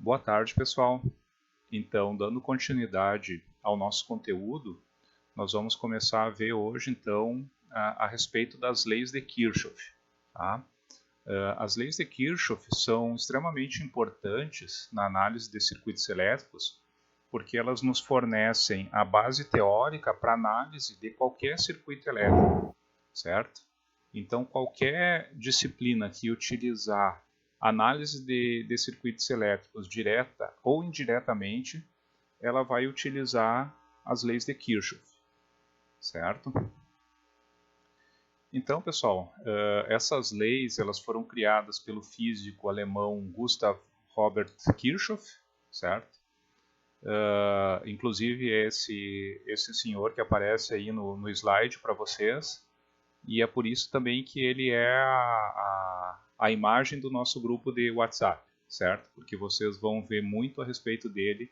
Boa tarde, pessoal. Então, dando continuidade ao nosso conteúdo, nós vamos começar a ver hoje, então, a respeito das leis de Kirchhoff. Tá? As leis de Kirchhoff são extremamente importantes na análise de circuitos elétricos, porque elas nos fornecem a base teórica para análise de qualquer circuito elétrico, certo? Então, qualquer disciplina que utilizar análise de circuitos elétricos direta ou indiretamente, ela vai utilizar as leis de Kirchhoff, certo? Então, pessoal, essas leis elas foram criadas pelo físico alemão Gustav Robert Kirchhoff, certo? Inclusive esse senhor que aparece aí no slide para vocês, e é por isso também que ele é a imagem do nosso grupo de WhatsApp, certo? Porque vocês vão ver muito a respeito dele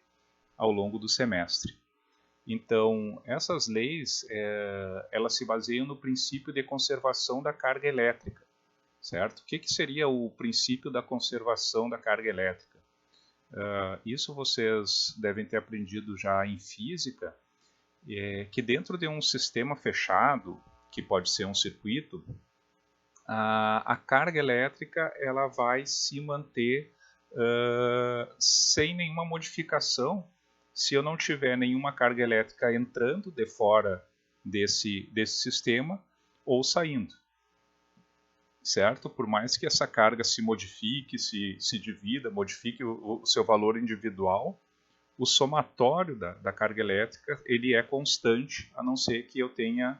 ao longo do semestre. Então, essas leis, elas se baseiam no princípio de conservação da carga elétrica, certo? O que seria o princípio da conservação da carga elétrica? Isso vocês devem ter aprendido já em física, que dentro de um sistema fechado, que pode ser um circuito, a carga elétrica ela vai se manter sem nenhuma modificação se eu não tiver nenhuma carga elétrica entrando de fora desse sistema ou saindo, certo? Por mais que essa carga se modifique, se divida, modifique o seu valor individual, o somatório da carga elétrica ele é constante, a não ser que eu tenha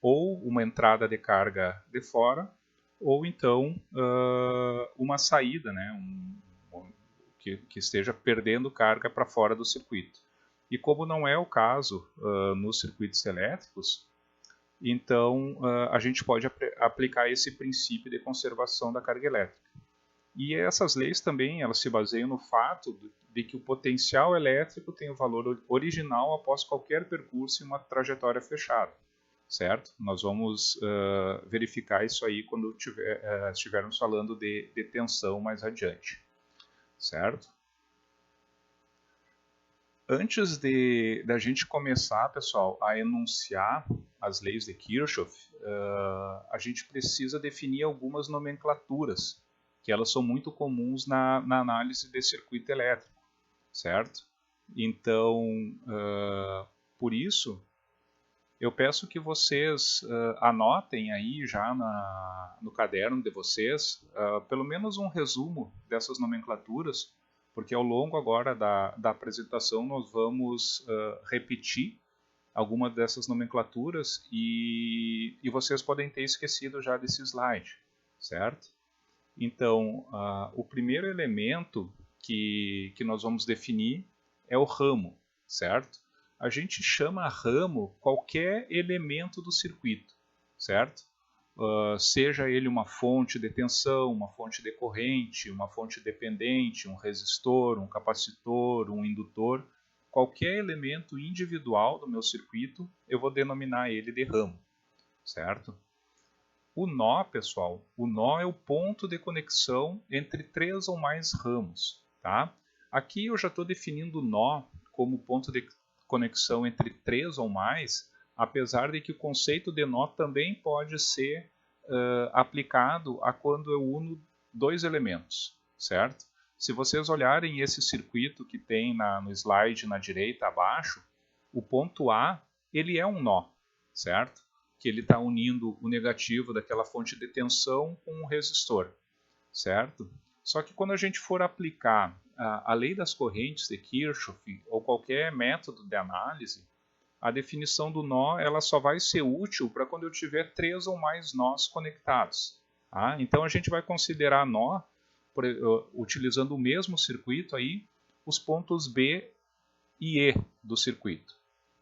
ou uma entrada de carga de fora, ou então uma saída, né, que esteja perdendo carga para fora do circuito. E como não é o caso nos circuitos elétricos, então a gente pode aplicar esse princípio de conservação da carga elétrica. E essas leis também elas se baseiam no fato de que o potencial elétrico tem o valor original após qualquer percurso em uma trajetória fechada, certo? Nós vamos verificar isso aí quando estivermos falando de tensão mais adiante, certo? Antes da gente começar, pessoal, a enunciar as leis de Kirchhoff, a gente precisa definir algumas nomenclaturas, que elas são muito comuns na análise de circuito elétrico, certo? Então, por isso, eu peço que vocês anotem aí já no caderno de vocês, pelo menos um resumo dessas nomenclaturas, porque ao longo agora da apresentação nós vamos repetir algumas dessas nomenclaturas e vocês podem ter esquecido já desse slide, certo? Então, o primeiro elemento que nós vamos definir é o ramo, certo? A gente chama ramo qualquer elemento do circuito, certo? Seja ele uma fonte de tensão, uma fonte de corrente, uma fonte dependente, um resistor, um capacitor, um indutor, qualquer elemento individual do meu circuito, eu vou denominar ele de ramo, certo? O nó, pessoal, o nó é o ponto de conexão entre 3 ou mais ramos, tá? Aqui eu já estou definindo o nó como ponto de conexão entre 3 ou mais, apesar de que o conceito de nó também pode ser aplicado a quando eu uno 2 elementos, certo? Se vocês olharem esse circuito que tem no slide na direita abaixo, o ponto A ele é um nó, certo? Que ele está unindo o negativo daquela fonte de tensão com um resistor, certo? Só que quando a gente for aplicar a lei das correntes de Kirchhoff ou qualquer método de análise, a definição do nó ela só vai ser útil para quando eu tiver 3 ou mais nós conectados. Tá? Então a gente vai considerar nó, utilizando o mesmo circuito, aí, os pontos B e E do circuito,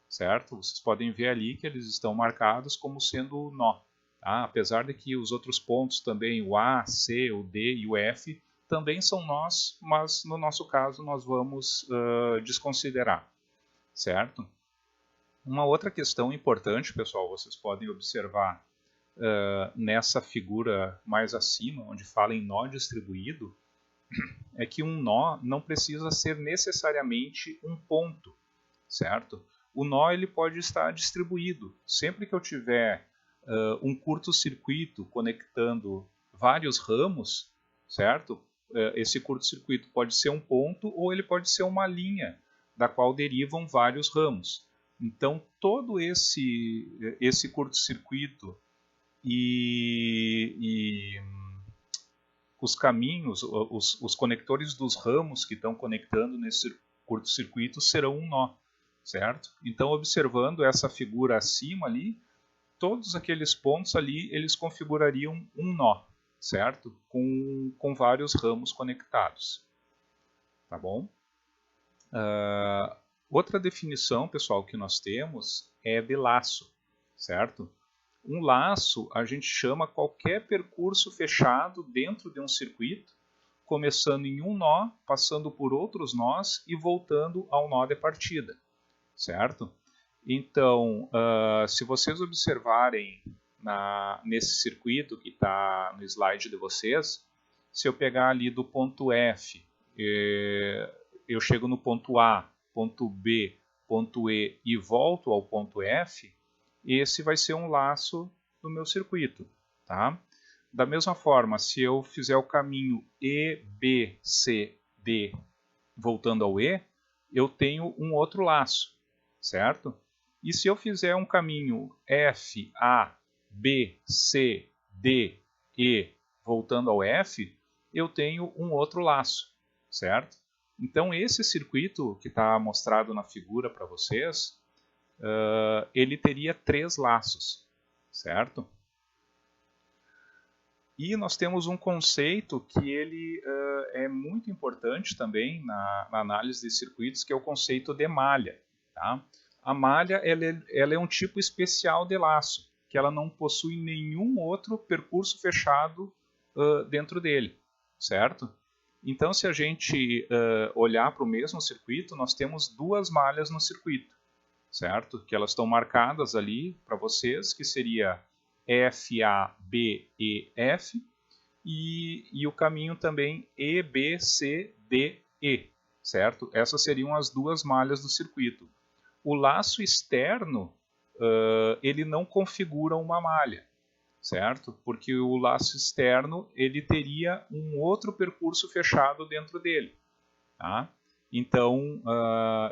certo? Vocês podem ver ali que eles estão marcados como sendo nó. Tá? Apesar de que os outros pontos também, o A, C, o D e o F, também são nós, mas no nosso caso nós vamos desconsiderar, certo? Uma outra questão importante, pessoal, vocês podem observar nessa figura mais acima, onde fala em nó distribuído, é que um nó não precisa ser necessariamente um ponto, certo? O nó ele pode estar distribuído. Sempre que eu tiver um curto-circuito conectando vários ramos, certo? Esse curto-circuito pode ser um ponto ou ele pode ser uma linha da qual derivam vários ramos. Então, todo esse curto-circuito e os caminhos, os conectores dos ramos que estão conectando nesse curto-circuito serão um nó, certo? Então, observando essa figura acima ali, todos aqueles pontos ali, eles configurariam um nó, certo? Com vários ramos conectados, tá bom? Outra definição, pessoal, que nós temos é de laço, certo? Um laço a gente chama qualquer percurso fechado dentro de um circuito, começando em um nó, passando por outros nós e voltando ao nó de partida, certo? Então, se vocês observarem nesse circuito que está no slide de vocês, se eu pegar ali do ponto F, eu chego no ponto A, ponto B, ponto E e volto ao ponto F, esse vai ser um laço do meu circuito, tá? Da mesma forma, se eu fizer o caminho E, B, C, D, voltando ao E, eu tenho um outro laço, certo? E se eu fizer um caminho F, A, B, C, D, E, voltando ao F, eu tenho um outro laço, certo? Então, esse circuito que está mostrado na figura para vocês, ele teria 3 laços, certo? E nós temos um conceito que ele é muito importante também na análise de circuitos, que é o conceito de malha. Tá? A malha ela é um tipo especial de laço, que ela não possui nenhum outro percurso fechado dentro dele, certo? Então, se a gente olhar para o mesmo circuito, nós temos 2 malhas no circuito, certo? Que elas estão marcadas ali para vocês, que seria F, A, B, E, F, e o caminho também E, B, C, D, E, certo? Essas seriam as 2 malhas do circuito. O laço externo, ele não configura uma malha, certo? Porque o laço externo, ele teria um outro percurso fechado dentro dele, tá? Então,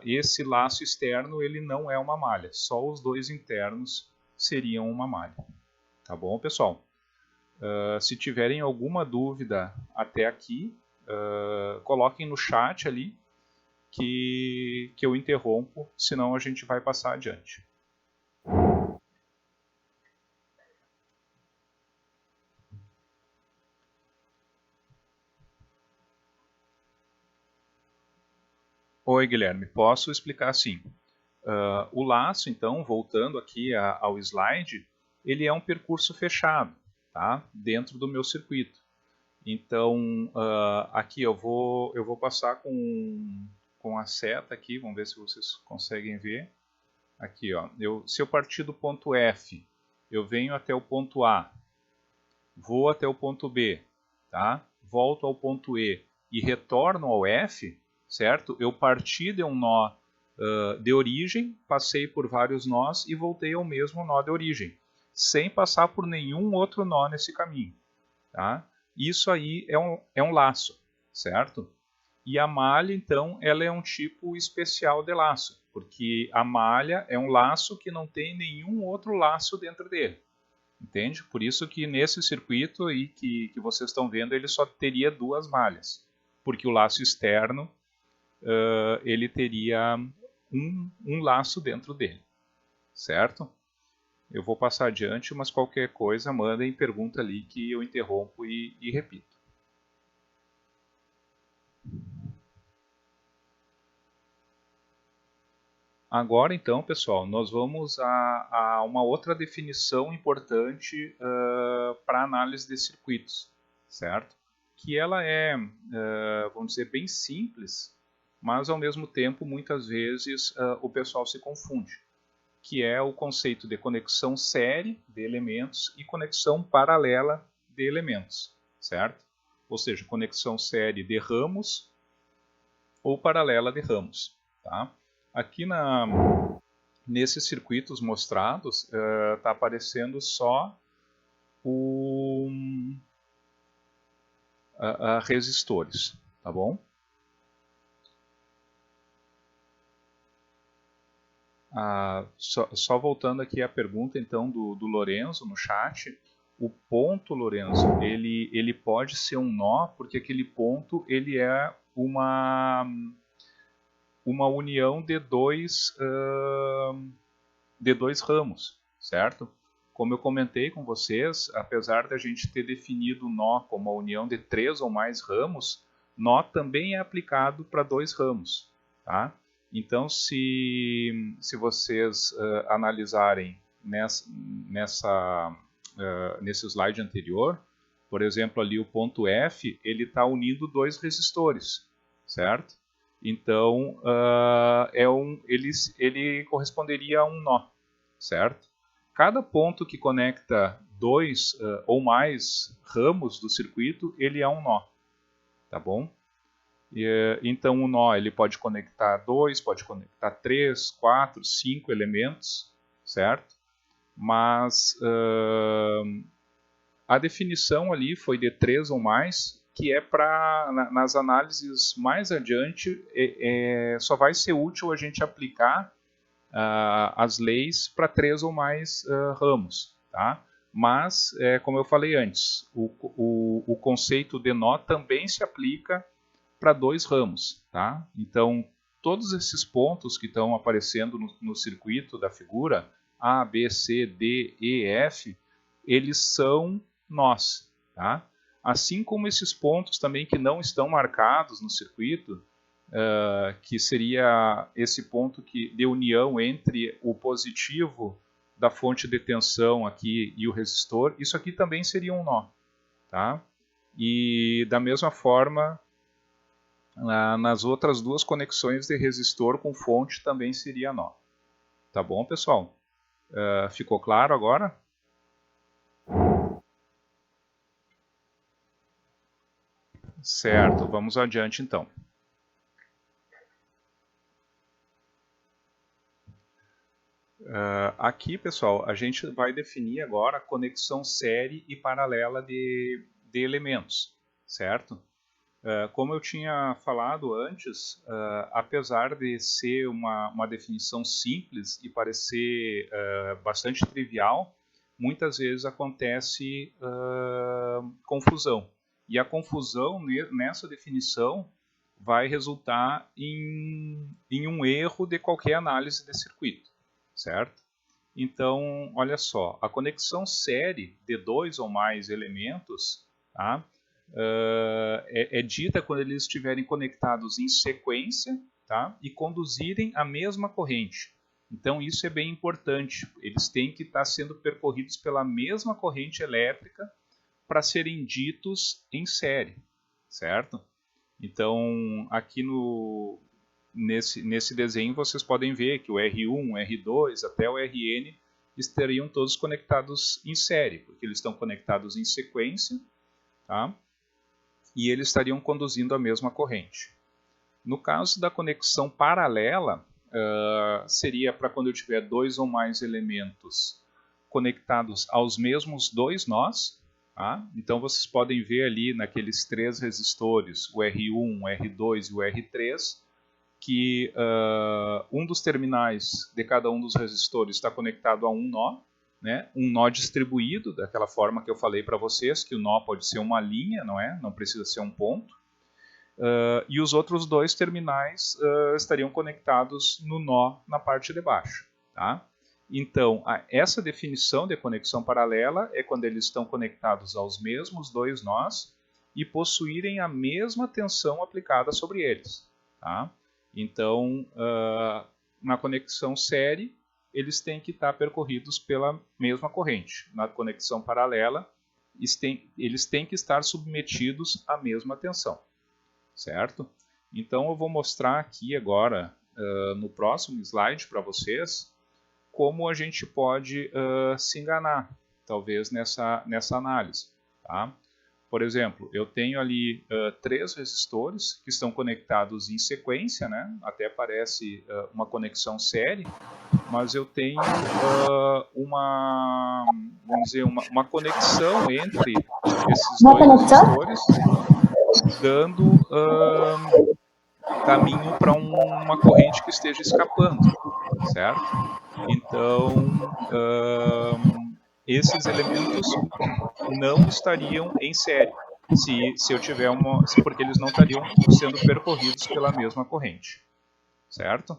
esse laço externo ele não é uma malha, só os 2 internos seriam uma malha. Tá bom, pessoal? Se tiverem alguma dúvida até aqui, coloquem no chat ali que eu interrompo, senão a gente vai passar adiante. Oi, Guilherme, posso explicar assim. O laço, então, voltando aqui ao slide, ele é um percurso fechado, tá? Dentro do meu circuito. Então, aqui eu vou passar com a seta aqui, vamos ver se vocês conseguem ver. Aqui, ó, se eu partir do ponto F, eu venho até o ponto A, vou até o ponto B, tá? Volto ao ponto E e retorno ao F, certo? Eu parti de um nó de origem, passei por vários nós e voltei ao mesmo nó de origem, sem passar por nenhum outro nó nesse caminho, tá? Isso aí é um laço, certo? E a malha, então, ela é um tipo especial de laço, porque a malha é um laço que não tem nenhum outro laço dentro dele. Entende? Por isso que nesse circuito aí que vocês estão vendo, ele só teria 2 malhas, porque o laço externo ele teria um laço dentro dele, certo? Eu vou passar adiante, mas qualquer coisa mandem pergunta ali que eu interrompo e repito. Agora então, pessoal, nós vamos a uma outra definição importante para análise de circuitos, certo? Que ela é, vamos dizer, bem simples, mas ao mesmo tempo, muitas vezes, o pessoal se confunde, que é o conceito de conexão série de elementos e conexão paralela de elementos, certo? ou seja, conexão série de ramos ou paralela de ramos. Tá? Aqui nesses circuitos mostrados, está aparecendo só resistores, tá bom? Só voltando aqui à pergunta então do Lorenzo no chat, o ponto, Lorenzo, ele pode ser um nó porque aquele ponto ele é uma união de dois ramos, certo? Como eu comentei com vocês, apesar da gente ter definido o nó como a união de 3 ou mais ramos, nó também é aplicado para 2 ramos, tá? Então, se vocês analisarem nesse slide anterior, por exemplo, ali o ponto F, ele está unindo 2 resistores, certo? Então, ele corresponderia a um nó, certo? Cada ponto que conecta 2 ou mais ramos do circuito, ele é um nó, tá bom? Então, o nó ele pode conectar 2, pode conectar 3, 4, 5 elementos, certo? Mas a definição ali foi de 3 ou mais, que é para, nas análises mais adiante, só vai ser útil a gente aplicar as leis para 3 ou mais ramos, tá? Mas, como eu falei antes, o conceito de nó também se aplica para 2 ramos, tá? Então, todos esses pontos que estão aparecendo no circuito da figura, A, B, C, D, E, F, eles são nós, tá? Assim como esses pontos também que não estão marcados no circuito, que seria esse ponto de união entre o positivo da fonte de tensão aqui e o resistor, isso aqui também seria um nó, tá? E da mesma forma, nas outras 2 conexões de resistor com fonte também seria nó. Tá bom, pessoal? Ficou claro agora? Certo, vamos adiante então. Aqui, pessoal, a gente vai definir agora a conexão série e paralela de elementos, certo? Como eu tinha falado antes, apesar de ser uma definição simples e parecer bastante trivial, muitas vezes acontece confusão. E a confusão nessa definição vai resultar em um erro de qualquer análise de circuito, certo? Então, olha só, a conexão série de 2 ou mais elementos, tá? É dita quando eles estiverem conectados em sequência, tá? E conduzirem a mesma corrente. Então isso é bem importante. Eles têm que estar sendo percorridos pela mesma corrente elétrica para serem ditos em série, certo? Então aqui nesse desenho vocês podem ver que o R1, o R2 até o Rn estariam todos conectados em série, porque eles estão conectados em sequência, tá? E eles estariam conduzindo a mesma corrente. No caso da conexão paralela, seria para quando eu tiver 2 ou mais elementos conectados aos mesmos 2 nós. Tá? Então vocês podem ver ali naqueles 3 resistores, o R1, o R2 e o R3, que um dos terminais de cada um dos resistores está conectado a um nó, né? Um nó distribuído, daquela forma que eu falei para vocês, que o nó pode ser uma linha, não precisa ser um ponto. E os outros 2 terminais estariam conectados no nó na parte de baixo. Tá? Então, essa definição de conexão paralela é quando eles estão conectados aos mesmos 2 nós e possuírem a mesma tensão aplicada sobre eles. Tá? Então, na conexão série, eles têm que estar percorridos pela mesma corrente. Na conexão paralela, eles têm que estar submetidos à mesma tensão. Certo? Então eu vou mostrar aqui agora, no próximo slide para vocês, como a gente pode se enganar, talvez nessa análise. Tá? Por exemplo, eu tenho ali 3 resistores que estão conectados em sequência, né? Até parece uma conexão série, mas eu tenho vamos dizer, uma conexão entre esses dois resistores, dando caminho para uma corrente que esteja escapando, certo? Então, esses elementos não estariam em série, se eu tiver porque eles não estariam sendo percorridos pela mesma corrente, certo?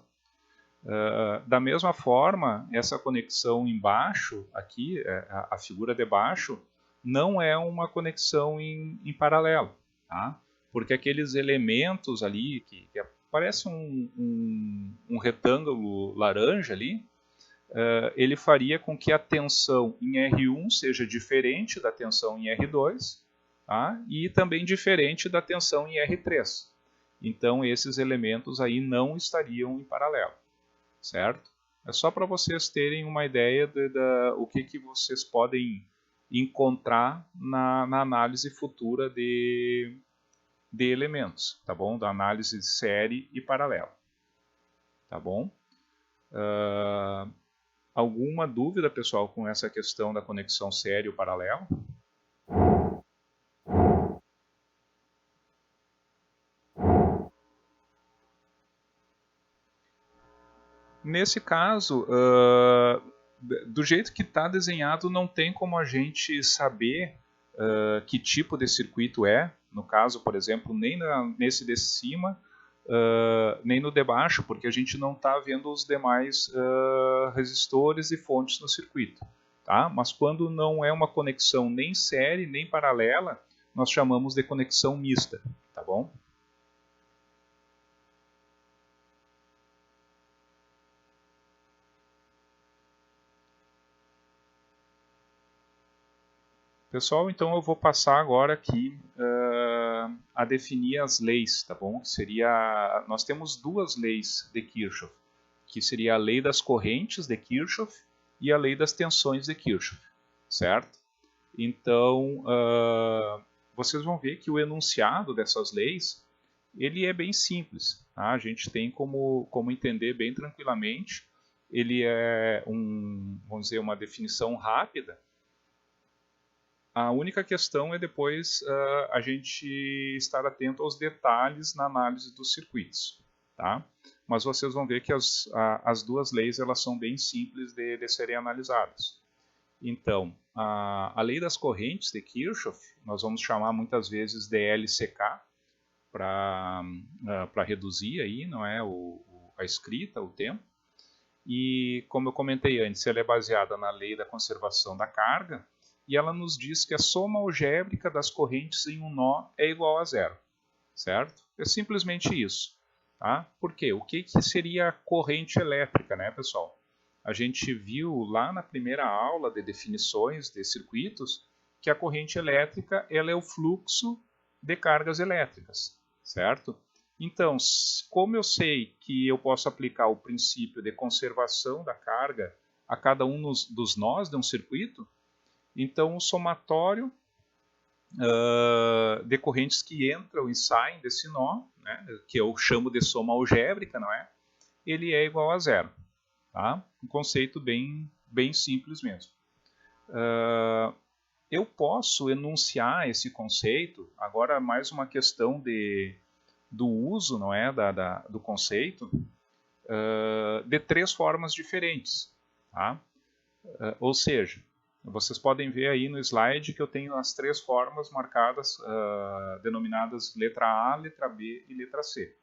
Da mesma forma, essa conexão embaixo, aqui, a figura de baixo, não é uma conexão em paralelo, tá? Porque aqueles elementos ali, que parece um retângulo laranja ali, ele faria com que a tensão em R1 seja diferente da tensão em R2, tá? E também diferente da tensão em R3. Então, esses elementos aí não estariam em paralelo, certo? É só para vocês terem uma ideia de o que vocês podem encontrar na análise futura de elementos, tá bom? Da análise de série e paralelo, tá bom? Alguma dúvida, pessoal, com essa questão da conexão série e paralelo? Nesse caso, do jeito que está desenhado, não tem como a gente saber que tipo de circuito é. No caso, por exemplo, nem nesse de cima, nem no de baixo, porque a gente não está vendo os demais resistores e fontes no circuito. Tá? Mas quando não é uma conexão nem série, nem paralela, nós chamamos de conexão mista. Tá bom? Pessoal, então eu vou passar agora aqui a definir as leis, tá bom? Nós temos 2 leis de Kirchhoff, que seria a lei das correntes de Kirchhoff e a lei das tensões de Kirchhoff, certo? Então, vocês vão ver que o enunciado dessas leis, ele é bem simples, tá? A gente tem como entender bem tranquilamente. Ele é vamos dizer, uma definição rápida. A única questão é depois a gente estar atento aos detalhes na análise dos circuitos, tá? Mas vocês vão ver que as 2 leis elas são bem simples de serem analisadas. Então, a lei das correntes de Kirchhoff, nós vamos chamar muitas vezes de LCK para reduzir aí, não é, a escrita, o tempo. E como eu comentei antes, ela é baseada na lei da conservação da carga, e ela nos diz que a soma algébrica das correntes em um nó é igual a 0, certo? É simplesmente isso, tá? Por quê? O que seria a corrente elétrica, né, pessoal? A gente viu lá na primeira aula de definições de circuitos que a corrente elétrica ela é o fluxo de cargas elétricas, certo? Então, como eu sei que eu posso aplicar o princípio de conservação da carga a cada um dos nós de um circuito, então o somatório de correntes que entram e saem desse nó, né, que eu chamo de soma algébrica, não é? Ele é igual a 0. Tá? Um conceito bem simples mesmo. Eu posso enunciar esse conceito, agora mais uma questão do uso, não é, do conceito, de 3 formas diferentes. Tá? Ou seja, vocês podem ver aí no slide que eu tenho as 3 formas marcadas, denominadas letra A, letra B e letra C.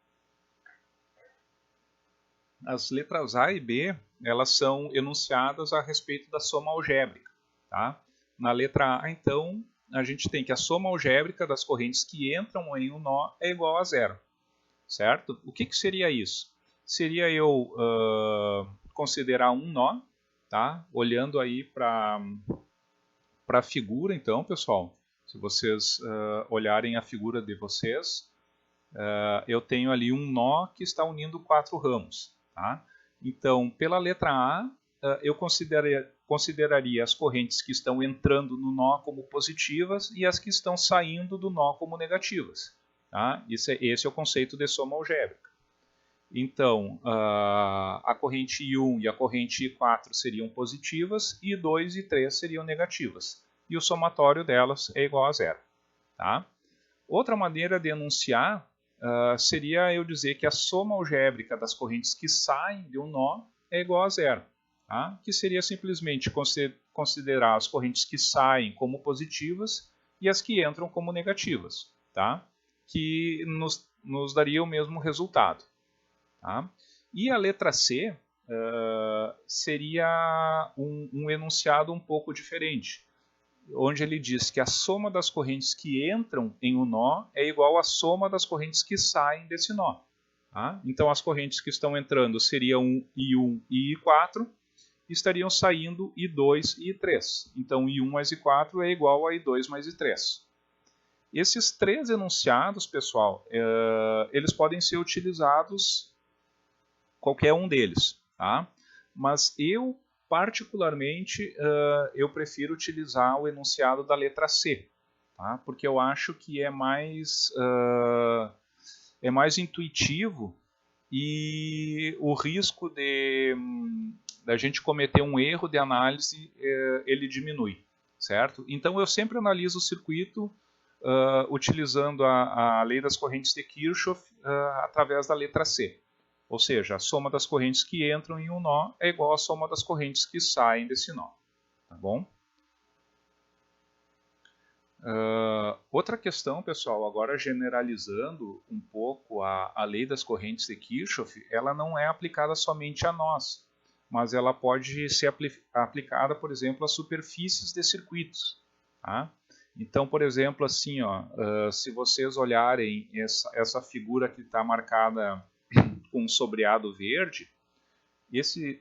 As letras A e B, elas são enunciadas a respeito da soma algébrica. Tá? Na letra A, então, a gente tem que a soma algébrica das correntes que entram em um nó é igual a 0. Certo? O que seria isso? Seria eu considerar um nó, tá? Olhando aí para a figura, então, pessoal. Se vocês olharem a figura de vocês, eu tenho ali um nó que está unindo 4 ramos. Tá? Então, pela letra A, eu consideraria as correntes que estão entrando no nó como positivas e as que estão saindo do nó como negativas. Tá? Esse é o conceito de soma algébrica. Então, a corrente I1 e a corrente I4 seriam positivas, e I2 e I3 seriam negativas. E o somatório delas é igual a zero. Tá? Outra maneira de enunciar seria eu dizer que a soma algébrica das correntes que saem de um nó é igual a zero. Tá? Que seria simplesmente considerar as correntes que saem como positivas e as que entram como negativas. Tá? Que nos daria o mesmo resultado. Tá? E a letra C seria um enunciado um pouco diferente, onde ele diz que a soma das correntes que entram em um nó é igual à soma das correntes que saem desse nó. Tá? Então as correntes que estão entrando seriam I1 e I4, e estariam saindo I2 e I3. Então I1 mais I4 é igual a I2 mais I3. Esses três enunciados, pessoal, eles podem ser utilizados qualquer um deles, tá? Mas eu, particularmente, eu prefiro utilizar o enunciado da letra C, tá? Porque eu acho que é mais intuitivo, e o risco da gente cometer um erro de análise, ele diminui, certo? Então eu sempre analiso o circuito utilizando a lei das correntes de Kirchhoff através da letra C. Ou seja, a soma das correntes que entram em um nó é igual à soma das correntes que saem desse nó. Tá bom? Outra questão, pessoal, agora generalizando um pouco a lei das correntes de Kirchhoff, ela não é aplicada somente a nós, mas ela pode ser aplicada, por exemplo, a superfícies de circuitos. Tá? Então, por exemplo, assim, se vocês olharem essa figura que está marcada com um sobreado verde,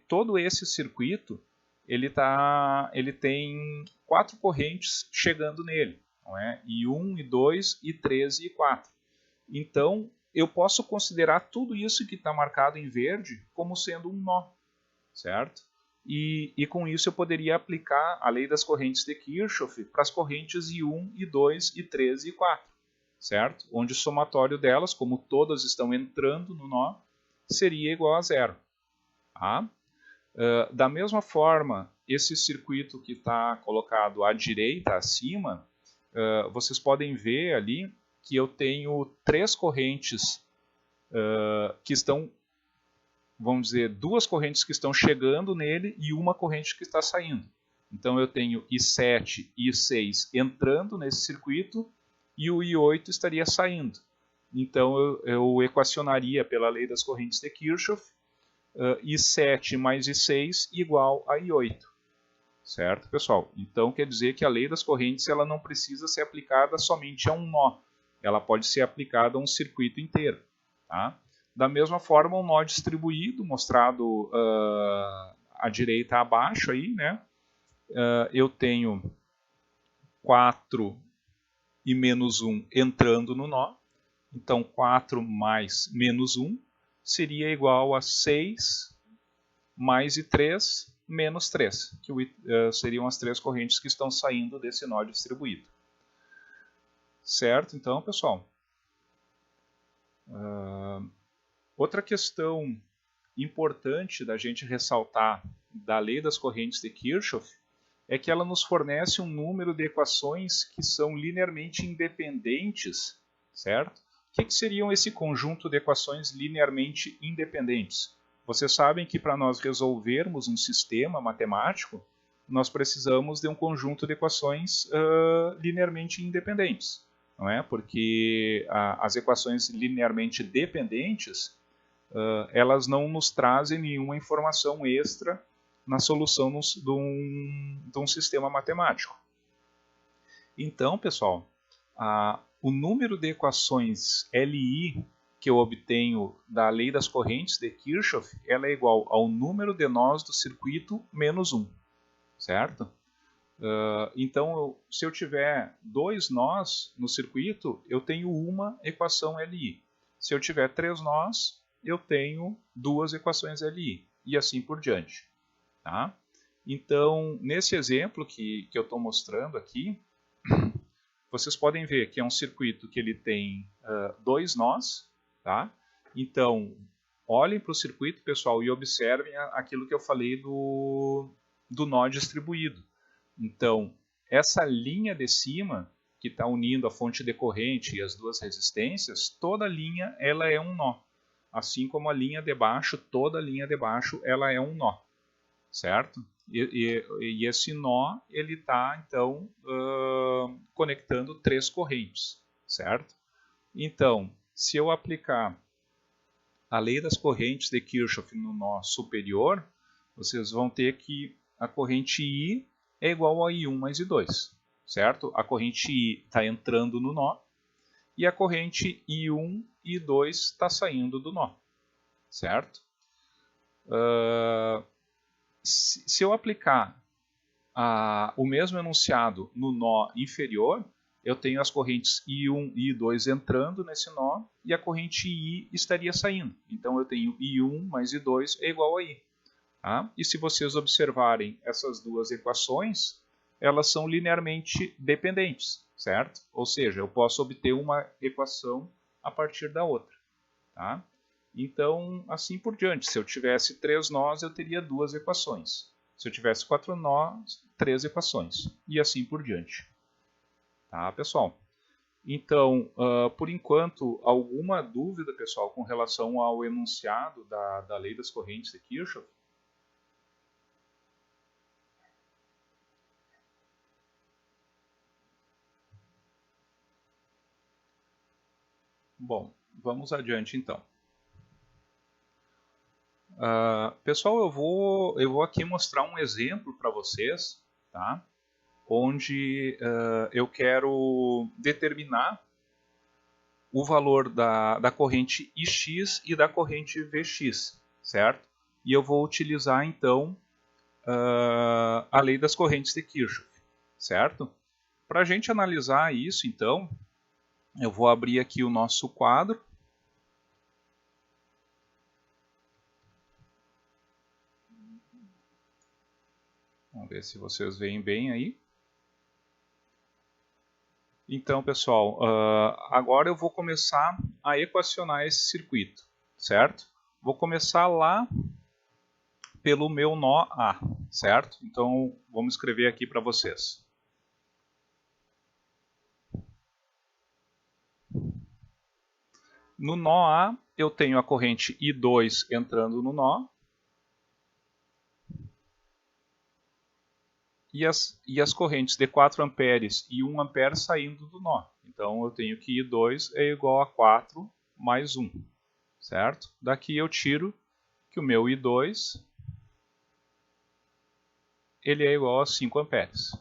todo esse circuito ele tem 4 correntes chegando nele, não é? I1, I2, I3 e I4. Então, eu posso considerar tudo isso que está marcado em verde como sendo um nó, certo? E com isso eu poderia aplicar a lei das correntes de Kirchhoff para as correntes I1, I2, I3 e I4, certo? Onde o somatório delas, como todas estão entrando no nó, seria igual a zero. Tá? Da mesma forma, esse circuito que está colocado à direita, acima, vocês podem ver ali que eu tenho 3 correntes que estão, vamos dizer, 2 correntes que estão chegando nele e uma corrente que está saindo. Então eu tenho I7 e I6 entrando nesse circuito e o I8 estaria saindo. Então eu equacionaria pela lei das correntes de Kirchhoff I7 mais I6 igual a I8. Certo, pessoal? Então quer dizer que a lei das correntes ela não precisa ser aplicada somente a um nó. Ela pode ser aplicada a um circuito inteiro. Tá? Da mesma forma, um nó distribuído, mostrado à direita abaixo, aí, né? Eu tenho 4 e menos 1 entrando no nó. Então, 4 mais menos 1 seria igual a 6 mais I3 menos 3, que seriam as 3 correntes que estão saindo desse nó distribuído. Certo? Então, pessoal, outra questão importante da gente ressaltar da lei das correntes de Kirchhoff é que ela nos fornece um número de equações que são linearmente independentes, certo? O que seriam esse conjunto de equações linearmente independentes? Vocês sabem que para nós resolvermos um sistema matemático, nós precisamos de um conjunto de equações linearmente independentes, não é? Porque as equações linearmente dependentes, elas não nos trazem nenhuma informação extra na solução de um sistema matemático. Então, pessoal, o número de equações LI que eu obtenho da lei das correntes de Kirchhoff, ela é igual ao número de nós do circuito menos 1, certo? Então, se eu tiver 2 nós no circuito, eu tenho uma equação LI. Se eu tiver 3 nós, eu tenho 2 equações LI, e assim por diante. Tá? Então, nesse exemplo que eu estou mostrando aqui, vocês podem ver que é um circuito que ele tem 2 nós, tá? Então, olhem para o circuito, pessoal, e observem aquilo que eu falei do nó distribuído. Então, essa linha de cima, que está unindo a fonte decorrente e as duas resistências, toda linha ela é um nó. Assim como a linha de baixo, toda linha de baixo ela é um nó, certo? E esse nó ele está então conectando 3 correntes, certo? Então, se eu aplicar a lei das correntes de Kirchhoff no nó superior, vocês vão ter que a corrente I é igual a I1 mais I2, certo? A corrente I está entrando no nó e a corrente I1 e I2 está saindo do nó, certo? Se eu aplicar o mesmo enunciado no nó inferior, eu tenho as correntes I1 e I2 entrando nesse nó e a corrente I estaria saindo. Então eu tenho I1 mais I2 é igual a I. Tá? E se vocês observarem essas duas equações, elas são linearmente dependentes, certo? Ou seja, eu posso obter uma equação a partir da outra. Tá? Então, assim por diante. Se eu tivesse 3 nós, eu teria 2 equações. Se eu tivesse 4 nós, 3 equações. E assim por diante. Tá, pessoal? Então, por enquanto, alguma dúvida, pessoal, com relação ao enunciado da lei das correntes de Kirchhoff? Bom, vamos adiante então. Pessoal, eu vou aqui mostrar um exemplo para vocês, tá? Onde eu quero determinar o valor da corrente IX e da corrente VX, certo? E eu vou utilizar então a lei das correntes de Kirchhoff, certo? Para a gente analisar isso, então, eu vou abrir aqui o nosso quadro. Vamos ver se vocês veem bem aí. Então, pessoal, agora eu vou começar a equacionar esse circuito, certo? Vou começar lá pelo meu nó A, certo? Então, vamos escrever aqui para vocês. No nó A, eu tenho a corrente I2 entrando no nó. E as correntes de 4 amperes e 1 ampere saindo do nó. Então, eu tenho que I2 é igual a 4 mais 1, certo? Daqui eu tiro que o meu I2 ele é igual a 5 amperes.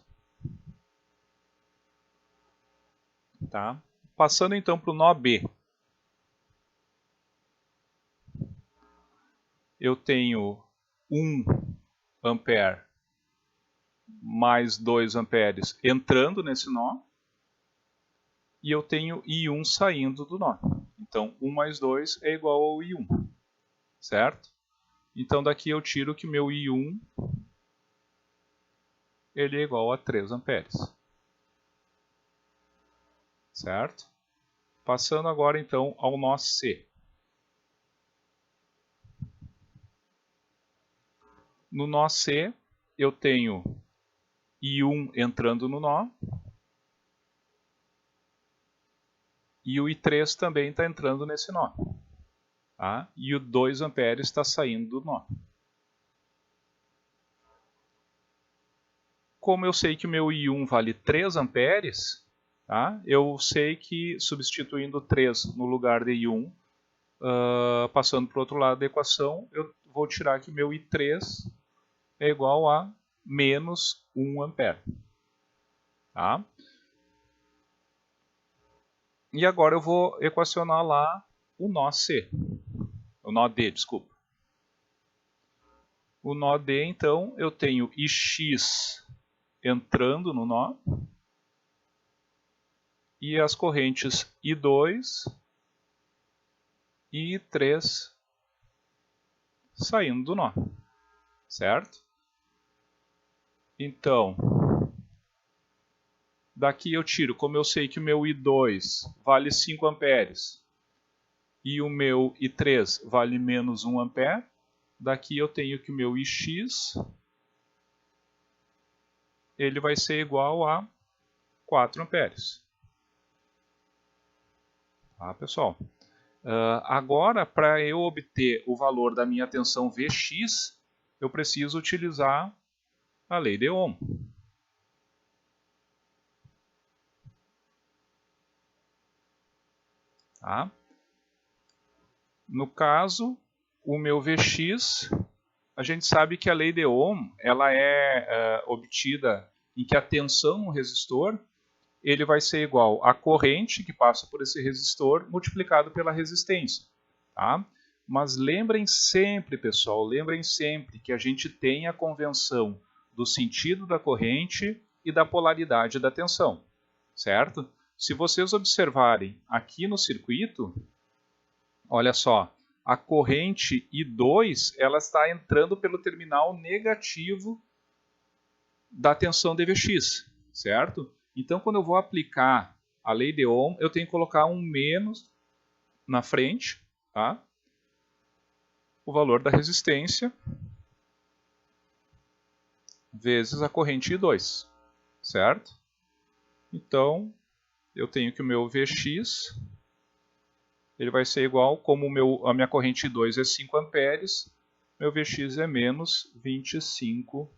Tá? Passando então para o nó B. Eu tenho 1 ampere mais 2 amperes entrando nesse nó. E eu tenho I1 saindo do nó. Então, 1 mais 2 é igual ao I1. Certo? Então, daqui eu tiro que meu I1 ele é igual a 3 amperes. Certo? Passando agora então ao nó C. No nó C, eu tenho I1 entrando no nó. E o I3 também está entrando nesse nó. Tá? E o 2 amperes está saindo do nó. Como eu sei que o meu I1 vale 3 amperes, tá? Eu sei que substituindo 3 no lugar de I1, passando para o outro lado da equação, eu vou tirar que meu I3 é igual a menos 1 ampere. Tá? E agora eu vou equacionar lá o nó C. O nó D, desculpa. O nó D, então, eu tenho IX entrando no nó. E as correntes I2 e I3 saindo do nó. Certo? Então, daqui eu tiro, como eu sei que o meu I2 vale 5 amperes e o meu I3 vale menos 1 ampere, daqui eu tenho que o meu Ix ele vai ser igual a 4 amperes. Tá, pessoal? Agora, para eu obter o valor da minha tensão Vx, eu preciso utilizar a lei de Ohm. Tá? No caso, o meu Vx, a gente sabe que a lei de Ohm ela é obtida em que a tensão no resistor ele vai ser igual à corrente que passa por esse resistor multiplicado pela resistência. Tá? Mas lembrem sempre, pessoal, lembrem sempre que a gente tem a convenção do sentido da corrente e da polaridade da tensão, certo? Se vocês observarem aqui no circuito, olha só, a corrente I2 ela está entrando pelo terminal negativo da tensão dVx, certo? Então, quando eu vou aplicar a lei de Ohm, eu tenho que colocar um menos na frente, tá? O valor da resistência vezes a corrente I2, certo? Então, eu tenho que o meu Vx ele vai ser igual, como a minha corrente I2 é 5 amperes, meu Vx é menos 25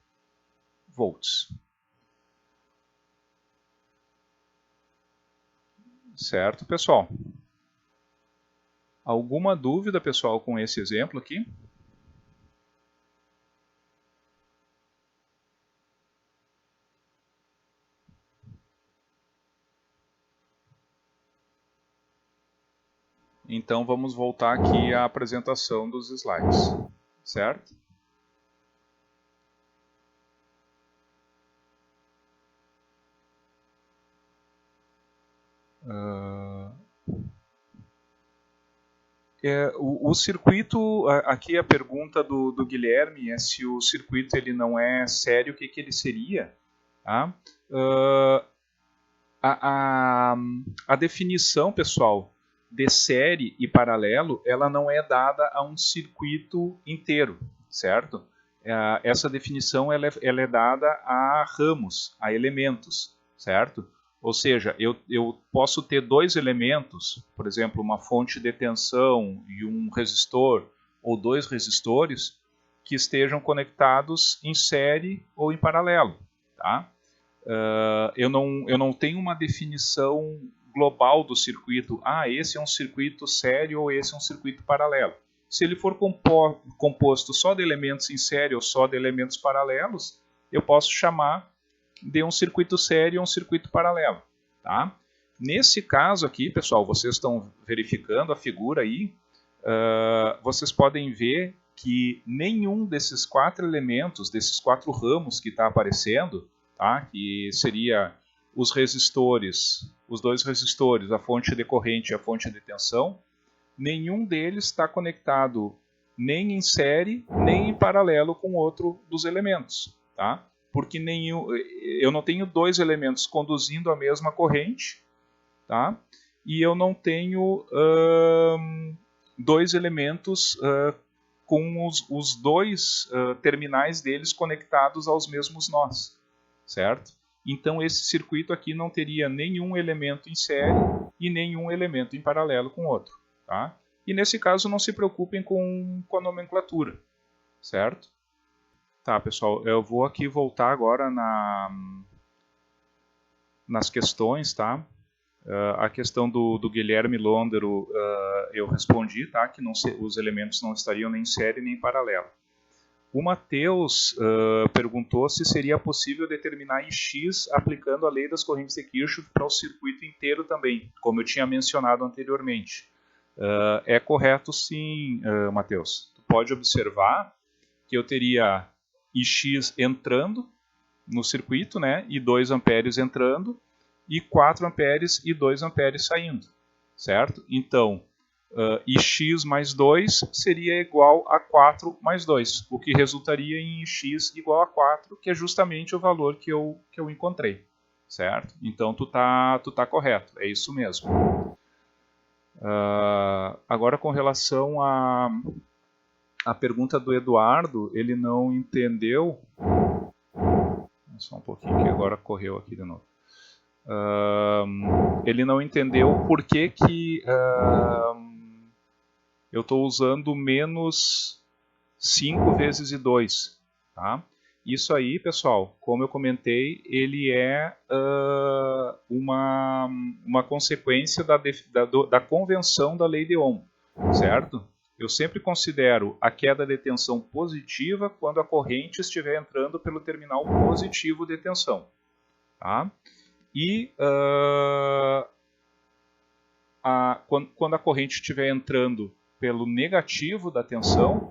volts. Certo, pessoal? Alguma dúvida, pessoal, com esse exemplo aqui? Então vamos voltar aqui à apresentação dos slides, certo? O circuito, aqui a pergunta do Guilherme é se o circuito ele não é sério, o que ele seria? Tá? A definição, pessoal, de série e paralelo, ela não é dada a um circuito inteiro, certo? Essa definição ela é dada a ramos, a elementos, certo? Ou seja, eu posso ter dois elementos, por exemplo, uma fonte de tensão e um resistor, ou dois resistores, que estejam conectados em série ou em paralelo, tá? Eu não tenho uma definição global do circuito. Esse é um circuito série ou esse é um circuito paralelo. Se ele for composto só de elementos em série ou só de elementos paralelos, eu posso chamar de um circuito série ou um circuito paralelo. Tá? Nesse caso aqui, pessoal, vocês estão verificando a figura aí, vocês podem ver que nenhum desses quatro elementos, desses quatro ramos que está aparecendo, tá? Que seria os resistores, os dois resistores, a fonte de corrente e a fonte de tensão, nenhum deles está conectado nem em série, nem em paralelo com outro dos elementos, tá? Porque eu não tenho dois elementos conduzindo a mesma corrente, tá? E eu não tenho dois elementos com os dois terminais deles conectados aos mesmos nós, certo? Então esse circuito aqui não teria nenhum elemento em série e nenhum elemento em paralelo com o outro, tá? E nesse caso não se preocupem com a nomenclatura, certo? Tá, pessoal, eu vou aqui voltar agora nas questões, tá? A questão do Guilherme Londero eu respondi, tá? Que os elementos não estariam nem em série nem em paralelo. O Matheus perguntou se seria possível determinar Ix aplicando a lei das correntes de Kirchhoff para o circuito inteiro também, como eu tinha mencionado anteriormente. É correto sim, Matheus. Tu pode observar que eu teria Ix entrando no circuito, né, e 2 amperes entrando, e 4 amperes e 2 amperes saindo, certo? Então, e x mais 2 seria igual a 4 mais 2, o que resultaria em x igual a 4, que é justamente o valor que eu encontrei, certo? Então tu tá correto, é isso mesmo. Agora com relação a pergunta do Eduardo, ele não entendeu. Só um pouquinho que agora correu aqui de novo. Ele não entendeu por que eu estou usando menos 5 vezes e 2. Tá? Isso aí, pessoal, como eu comentei, ele é uma consequência da convenção da lei de Ohm, certo? Eu sempre considero a queda de tensão positiva quando a corrente estiver entrando pelo terminal positivo de tensão. Tá? E quando a corrente estiver entrando pelo negativo da tensão,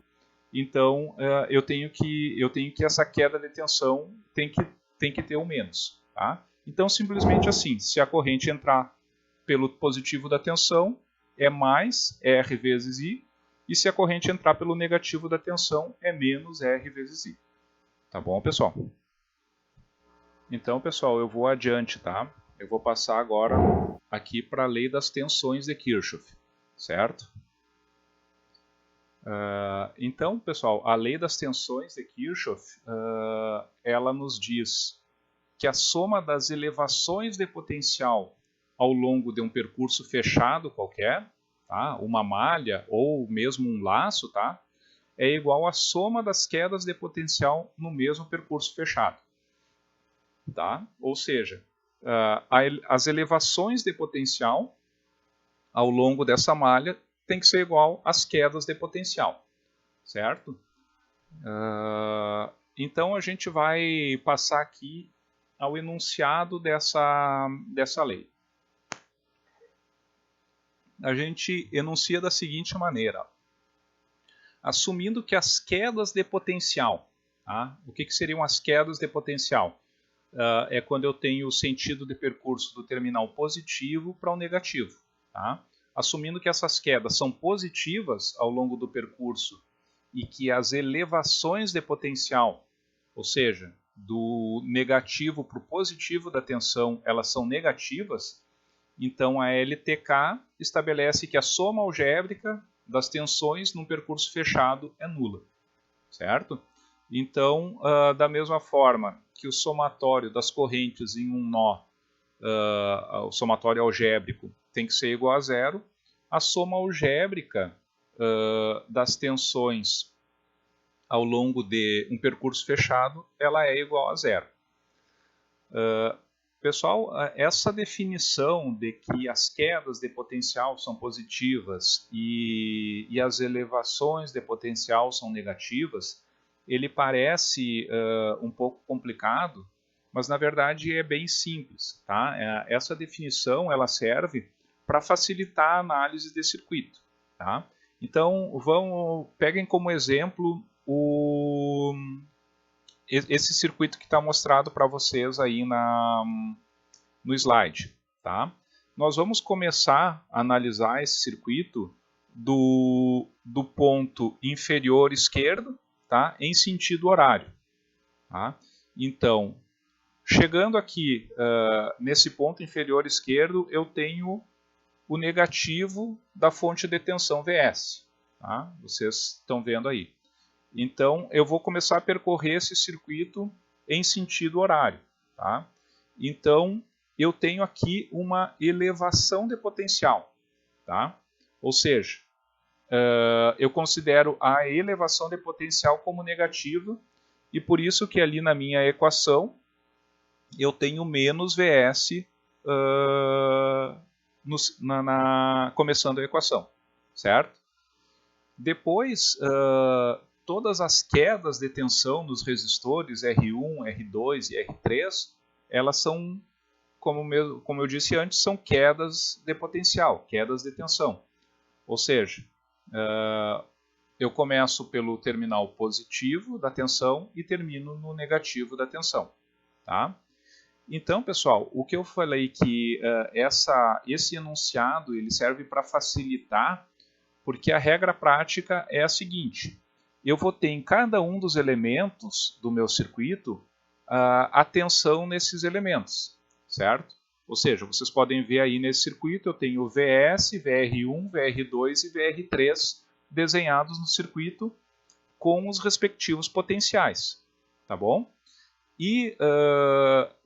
então eu tenho que essa queda de tensão tem que ter um menos. Tá? Então, simplesmente assim, se a corrente entrar pelo positivo da tensão, é mais R vezes I, e se a corrente entrar pelo negativo da tensão, é menos R vezes I. Tá bom, pessoal? Então, pessoal, eu vou adiante, tá? Eu vou passar agora aqui para a lei das tensões de Kirchhoff, certo? Então, pessoal, a lei das tensões de Kirchhoff, ela nos diz que a soma das elevações de potencial ao longo de um percurso fechado qualquer, tá? Uma malha ou mesmo um laço, tá? É igual à soma das quedas de potencial no mesmo percurso fechado. Tá? Ou seja, as elevações de potencial ao longo dessa malha tem que ser igual às quedas de potencial, certo? Então a gente vai passar aqui ao enunciado dessa lei. A gente enuncia da seguinte maneira: assumindo que as quedas de potencial, tá? O que seriam as quedas de potencial? É quando eu tenho o sentido de percurso do terminal positivo para o negativo. Tá? Assumindo que essas quedas são positivas ao longo do percurso e que as elevações de potencial, ou seja, do negativo para o positivo da tensão, elas são negativas, então a LTK estabelece que a soma algébrica das tensões num percurso fechado é nula, certo? Então, da mesma forma que o somatório das correntes em um nó, o somatório algébrico, tem que ser igual a zero, a soma algébrica das tensões ao longo de um percurso fechado, ela é igual a zero. Pessoal, essa definição de que as quedas de potencial são positivas e as elevações de potencial são negativas, ele parece um pouco complicado, mas na verdade é bem simples. Tá? Essa definição ela serve para facilitar a análise de circuito. Tá? Então, peguem como exemplo esse circuito que está mostrado para vocês aí no slide. Tá? Nós vamos começar a analisar esse circuito do ponto inferior esquerdo, tá? Em sentido horário. Tá? Então, chegando aqui nesse ponto inferior esquerdo, eu tenho o negativo da fonte de tensão Vs. Tá? Vocês estão vendo aí. Então, eu vou começar a percorrer esse circuito em sentido horário. Tá? Então, eu tenho aqui uma elevação de potencial. Tá? Ou seja, eu considero a elevação de potencial como negativa e por isso que ali na minha equação eu tenho menos Vs começando a equação, certo? Depois, todas as quedas de tensão nos resistores R1, R2 e R3, elas são, como eu disse antes, são quedas de potencial, quedas de tensão. Ou seja, eu começo pelo terminal positivo da tensão e termino no negativo da tensão. Tá? Então, pessoal, o que eu falei que esse enunciado ele serve para facilitar Porque a regra prática é a seguinte: eu vou ter em cada um dos elementos do meu circuito a tensão nesses elementos, certo? Ou seja, vocês podem ver aí nesse circuito eu tenho VS, VR1, VR2 e VR3 desenhados no circuito com os respectivos potenciais, tá bom? E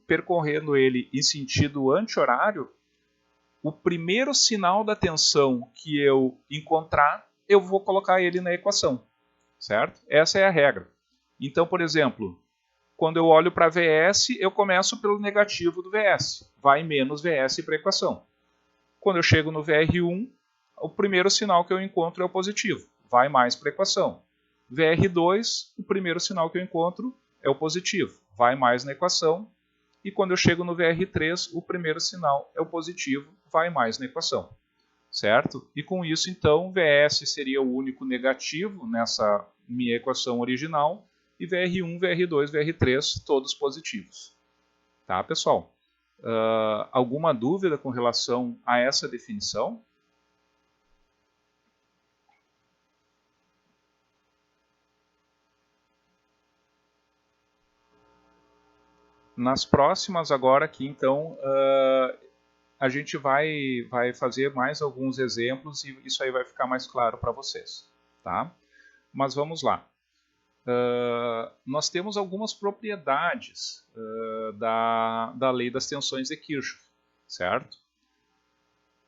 percorrendo ele em sentido anti-horário, o primeiro sinal da tensão que eu encontrar, eu vou colocar ele na equação, certo? Essa é a regra. Então, por exemplo, quando eu olho para VS, eu começo pelo negativo do VS, vai menos VS para a equação. Quando eu chego no VR1, o primeiro sinal que eu encontro é o positivo, vai mais para a equação. VR2, o primeiro sinal que eu encontro é o positivo, vai mais na equação. E quando eu chego no VR3, o primeiro sinal é o positivo, vai mais na equação, certo? E com isso, então, VS seria o único negativo nessa minha equação original, e VR1, VR2, VR3, todos positivos. Tá, pessoal? Alguma dúvida com relação a essa definição? Nas próximas agora aqui, então, a gente vai fazer mais alguns exemplos e isso aí vai ficar mais claro para vocês, tá? Mas vamos lá. Nós temos algumas propriedades da lei das tensões de Kirchhoff, certo?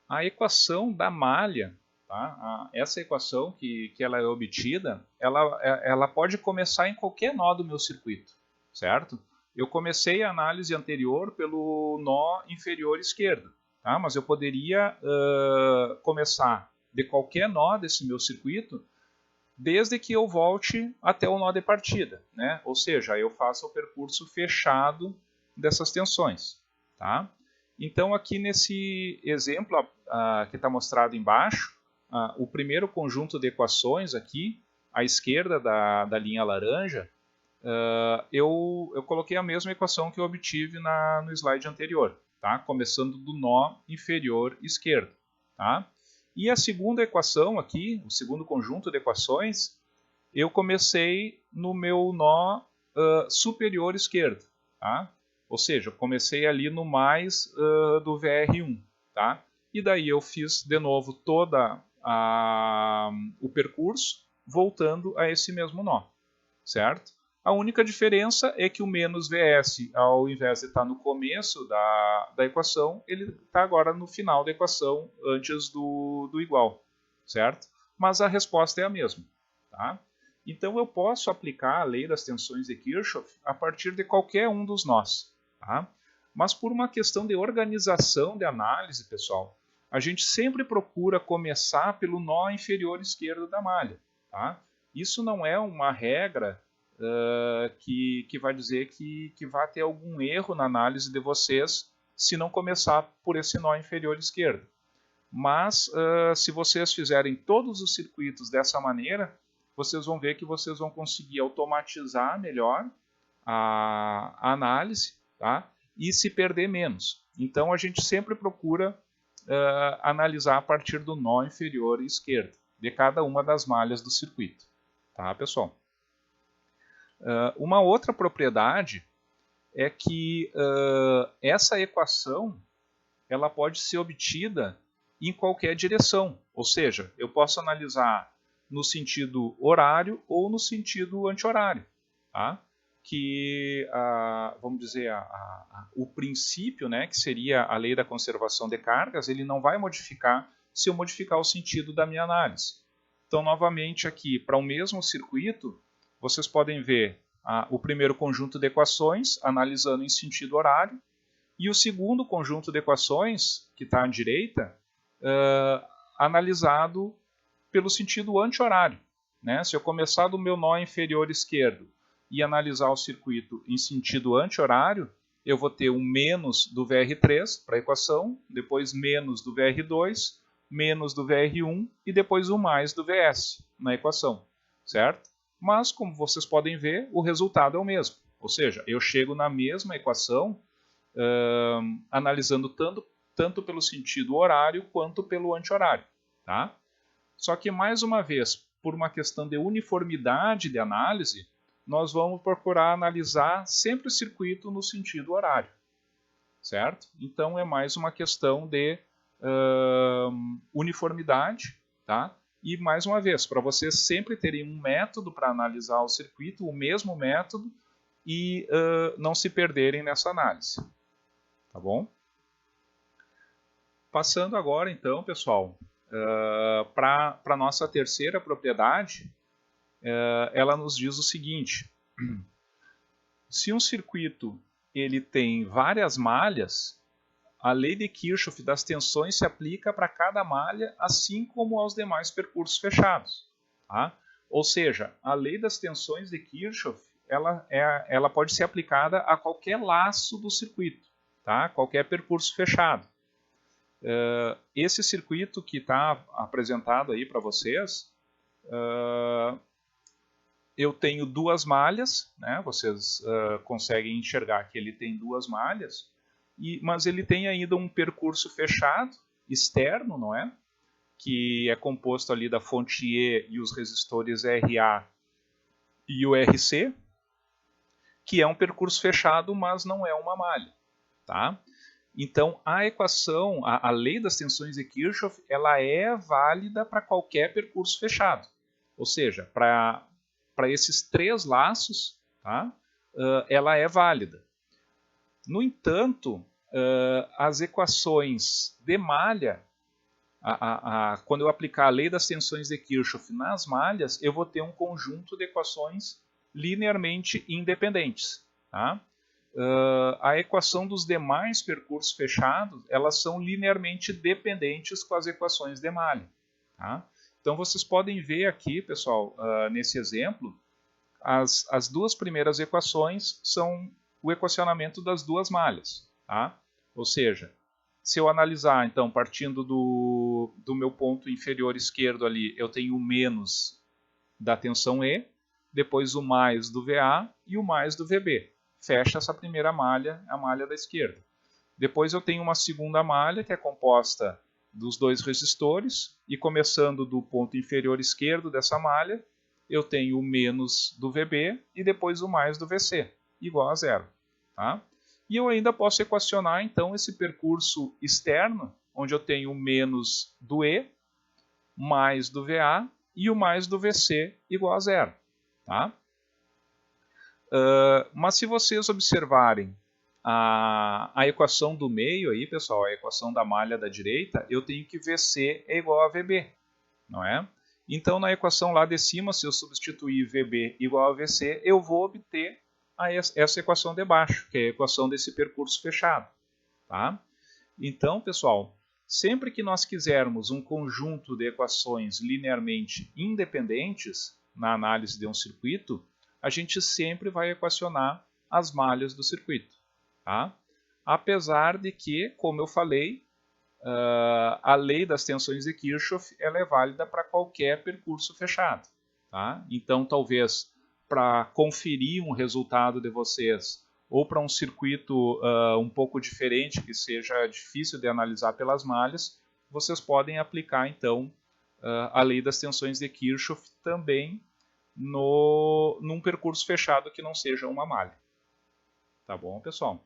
A equação da malha, tá? Essa equação que ela é obtida, ela pode começar em qualquer nó do meu circuito, certo? Eu comecei a análise anterior pelo nó inferior esquerdo, tá? Mas eu poderia começar de qualquer nó desse meu circuito, desde que eu volte até o nó de partida, né? Ou seja, eu faço o percurso fechado dessas tensões, tá? Então, aqui nesse exemplo que está mostrado embaixo, o primeiro conjunto de equações aqui, à esquerda da linha laranja, eu coloquei a mesma equação que eu obtive no slide anterior, tá? Começando do nó inferior esquerdo, tá? E a segunda equação aqui, o segundo conjunto de equações, eu comecei no meu nó superior esquerdo, tá? Ou seja, eu comecei ali no mais do VR1, tá? E daí eu fiz de novo todo o percurso, voltando a esse mesmo nó, certo? A única diferença é que o menos VS, ao invés de estar no começo da equação, ele está agora no final da equação, antes do igual, certo? Mas a resposta é a mesma, tá? Então eu posso aplicar a lei das tensões de Kirchhoff a partir de qualquer um dos nós, tá? Mas por uma questão de organização de análise, pessoal, a gente sempre procura começar pelo nó inferior esquerdo da malha, tá? Isso não é uma regra que vai dizer que vai ter algum erro na análise de vocês se não começar por esse nó inferior esquerdo. Mas se vocês fizerem todos os circuitos dessa maneira, vocês vão ver que vocês vão conseguir automatizar melhor a análise, tá? E se perder menos. Então a gente sempre procura analisar a partir do nó inferior esquerdo de cada uma das malhas do circuito, tá, pessoal? Uma outra propriedade é que essa equação ela pode ser obtida em qualquer direção, ou seja, eu posso analisar no sentido horário ou no sentido anti-horário, tá? Que, vamos dizer, o princípio, né, que seria a lei da conservação de cargas, ele não vai modificar se eu modificar o sentido da minha análise. Então, novamente aqui, para o mesmo circuito, vocês podem ver o primeiro conjunto de equações, analisando em sentido horário, e o segundo conjunto de equações, que está à direita, analisado pelo sentido anti-horário, né? Se eu começar do meu nó inferior esquerdo e analisar o circuito em sentido anti-horário, eu vou ter um menos do VR3 para a equação, depois menos do VR2, menos do VR1 e depois o mais do VS na equação, certo? Mas, como vocês podem ver, o resultado é o mesmo. Ou seja, eu chego na mesma equação analisando tanto pelo sentido horário quanto pelo anti-horário, tá? Só que, mais uma vez, por uma questão de uniformidade de análise, nós vamos procurar analisar sempre o circuito no sentido horário, certo? Então, é mais uma questão de uniformidade, tá? E, mais uma vez, para vocês sempre terem um método para analisar o circuito, o mesmo método, e não se perderem nessa análise, tá bom? Passando agora, então, pessoal, para a nossa terceira propriedade, ela nos diz o seguinte: se um circuito ele tem várias malhas, a lei de Kirchhoff das tensões se aplica para cada malha, assim como aos demais percursos fechados. Tá? Ou seja, a lei das tensões de Kirchhoff ela pode ser aplicada a qualquer laço do circuito, tá? Qualquer percurso fechado. Esse circuito que está apresentado aí para vocês, eu tenho duas malhas, né? Vocês conseguem enxergar que ele tem duas malhas, mas ele tem ainda um percurso fechado, externo, não é? Que é composto ali da fonte E e os resistores RA e o RC, que é um percurso fechado, mas não é uma malha, tá? Então, a equação, a lei das tensões de Kirchhoff, ela é válida para qualquer percurso fechado. Ou seja, para esses três laços, tá? Ela é válida. No entanto, as equações de malha, quando eu aplicar a lei das tensões de Kirchhoff nas malhas, eu vou ter um conjunto de equações linearmente independentes. Tá? A equação dos demais percursos fechados, elas são linearmente dependentes com as equações de malha. Tá? Então vocês podem ver aqui, pessoal, nesse exemplo, as duas primeiras equações são o equacionamento das duas malhas. Tá? Ou seja, se eu analisar, então, partindo do meu ponto inferior esquerdo ali, eu tenho o menos da tensão E, depois o mais do VA e o mais do VB. Fecha essa primeira malha, a malha da esquerda. Depois eu tenho uma segunda malha, que é composta dos dois resistores, e começando do ponto inferior esquerdo dessa malha, eu tenho o menos do VB e depois o mais do VC, igual a zero. Tá? E eu ainda posso equacionar, então, esse percurso externo, onde eu tenho o menos do E, mais do VA e o mais do VC igual a zero. Tá? Mas se vocês observarem a equação do meio aí, pessoal, a equação da malha da direita, eu tenho que VC é igual a VB, não é? Então, na equação lá de cima, se eu substituir VB igual a VC, eu vou obter essa equação de baixo, que é a equação desse percurso fechado. Tá? Então, pessoal, sempre que nós quisermos um conjunto de equações linearmente independentes na análise de um circuito, a gente sempre vai equacionar as malhas do circuito. Tá? Apesar de que, como eu falei, a lei das tensões de Kirchhoff ela é válida para qualquer percurso fechado. Tá? Então, talvez, para conferir um resultado de vocês, ou para um circuito um pouco diferente, que seja difícil de analisar pelas malhas, vocês podem aplicar, então, a lei das tensões de Kirchhoff também num percurso fechado que não seja uma malha. Tá bom, pessoal?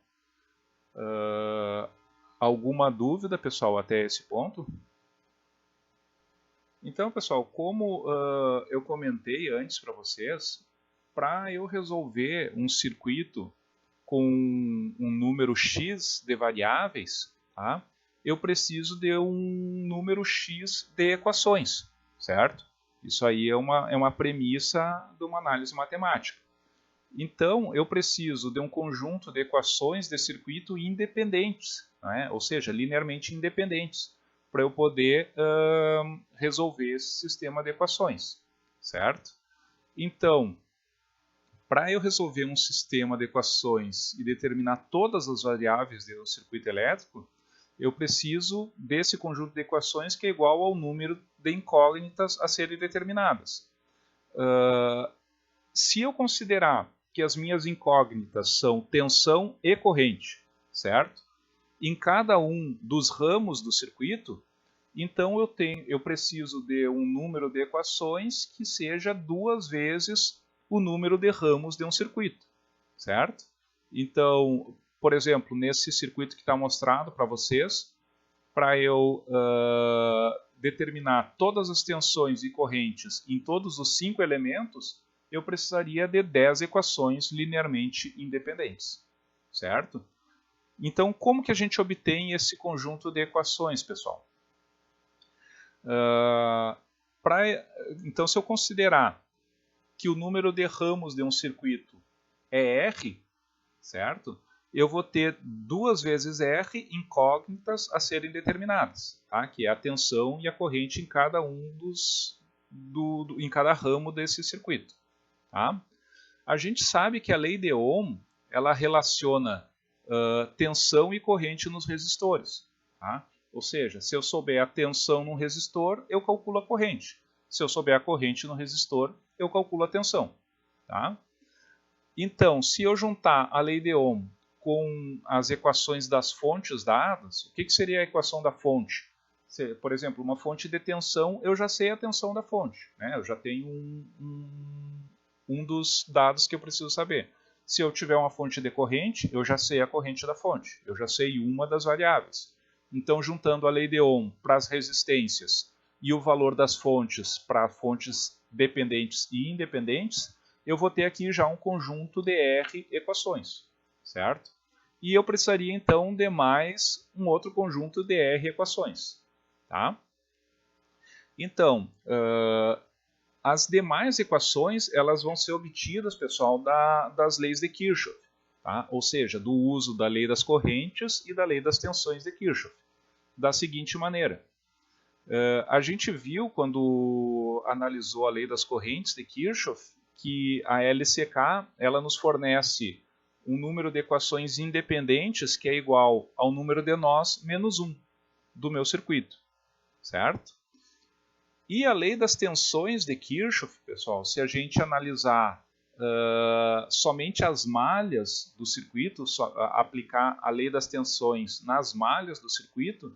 Alguma dúvida, pessoal, até esse ponto? Então, pessoal, como eu comentei antes para vocês, para eu resolver um circuito com um número x de variáveis, tá? Eu preciso de um número x de equações, certo? Isso aí é uma premissa de uma análise matemática. Então, eu preciso de um conjunto de equações de circuito independentes, né? Ou seja, linearmente independentes, para eu poder resolver esse sistema de equações, certo? Então, para eu resolver um sistema de equações e determinar todas as variáveis do circuito elétrico, eu preciso desse conjunto de equações que é igual ao número de incógnitas a serem determinadas. Se eu considerar que as minhas incógnitas são tensão e corrente, certo? Em cada um dos ramos do circuito, Então eu preciso de um número de equações que seja 2 vezes o número de ramos de um circuito, certo? Então, por exemplo, nesse circuito que está mostrado para vocês, para eu determinar todas as tensões e correntes em todos os 5 elementos, eu precisaria de 10 equações linearmente independentes, certo? Então, como que a gente obtém esse conjunto de equações, pessoal? Então, se eu considerar que o número de ramos de um circuito é R, certo? Eu vou ter 2 vezes R incógnitas a serem determinadas, tá? Que é a tensão e a corrente em cada em cada ramo desse circuito. Tá? A gente sabe que a lei de Ohm ela relaciona tensão e corrente nos resistores. Tá? Ou seja, se eu souber a tensão num resistor, eu calculo a corrente. Se eu souber a corrente no resistor, eu calculo a tensão. Tá? Então, se eu juntar a lei de Ohm com as equações das fontes dadas, o que seria a equação da fonte? Por exemplo, uma fonte de tensão, eu já sei a tensão da fonte. Né? Eu já tenho um dos dados que eu preciso saber. Se eu tiver uma fonte de corrente, eu já sei a corrente da fonte. Eu já sei uma das variáveis. Então, juntando a lei de Ohm para as resistências e o valor das fontes para fontes dependentes e independentes, eu vou ter aqui já um conjunto de R equações, certo? E eu precisaria então de mais um outro conjunto de R equações, tá? Então, as demais equações elas vão ser obtidas, pessoal, das leis de Kirchhoff, tá? Ou seja, do uso da lei das correntes e da lei das tensões de Kirchhoff, da seguinte maneira. A gente viu, quando analisou a lei das correntes de Kirchhoff, que a LCK ela nos fornece um número de equações independentes que é igual ao número de nós menos 1 do meu circuito, certo? E a lei das tensões de Kirchhoff, pessoal, se a gente analisar somente as malhas do circuito, aplicar a lei das tensões nas malhas do circuito,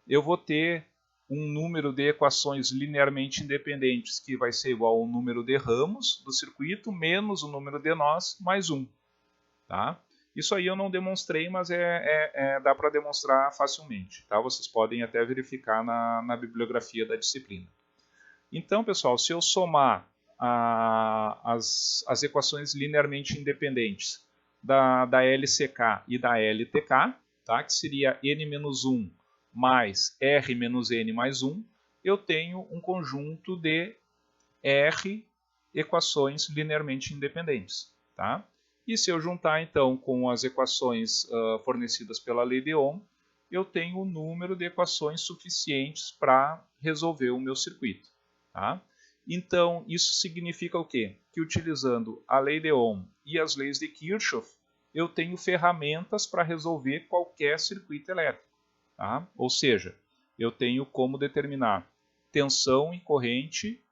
eu vou ter um número de equações linearmente independentes que vai ser igual ao número de ramos do circuito menos o número de nós mais 1. Tá? Isso aí eu não demonstrei, mas dá para demonstrar facilmente. Tá? Vocês podem até verificar na bibliografia da disciplina. Então, pessoal, se eu somar as equações linearmente independentes da LCK e da LTK, tá? Que seria n-1 mais R menos N mais 1, eu tenho um conjunto de R equações linearmente independentes. Tá? E se eu juntar então com as equações fornecidas pela lei de Ohm, eu tenho o número de equações suficientes para resolver o meu circuito. Tá? Então, isso significa o quê? Que utilizando a lei de Ohm e as leis de Kirchhoff, eu tenho ferramentas para resolver qualquer circuito elétrico. Tá? Ou seja, eu tenho como determinar tensão e corrente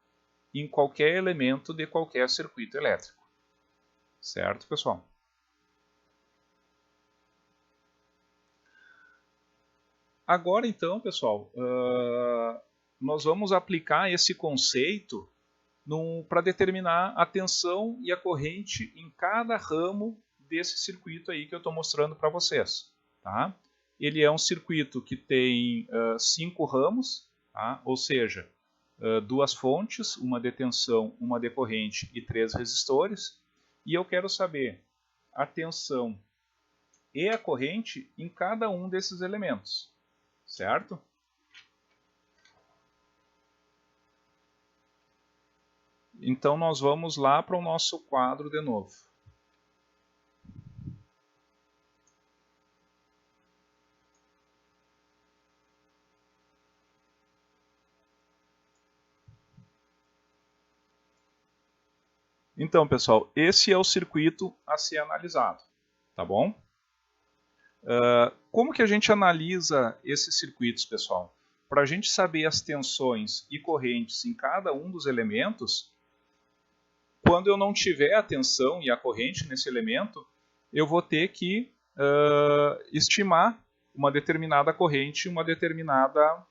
em qualquer elemento de qualquer circuito elétrico. Certo, pessoal? Agora, então, pessoal, nós vamos aplicar esse conceito para determinar a tensão e a corrente em cada ramo desse circuito aí que eu estou mostrando para vocês. Tá? Ele é um circuito que tem 5 ramos, tá? Ou seja, 2 fontes, uma de tensão, uma de corrente e 3 resistores. E eu quero saber a tensão e a corrente em cada um desses elementos, certo? Então nós vamos lá para o nosso quadro de novo. Então, pessoal, esse é o circuito a ser analisado, tá bom? Como que a gente analisa esses circuitos, pessoal? Para a gente saber as tensões e correntes em cada um dos elementos, quando eu não tiver a tensão e a corrente nesse elemento, eu vou ter que estimar uma determinada corrente e uma determinada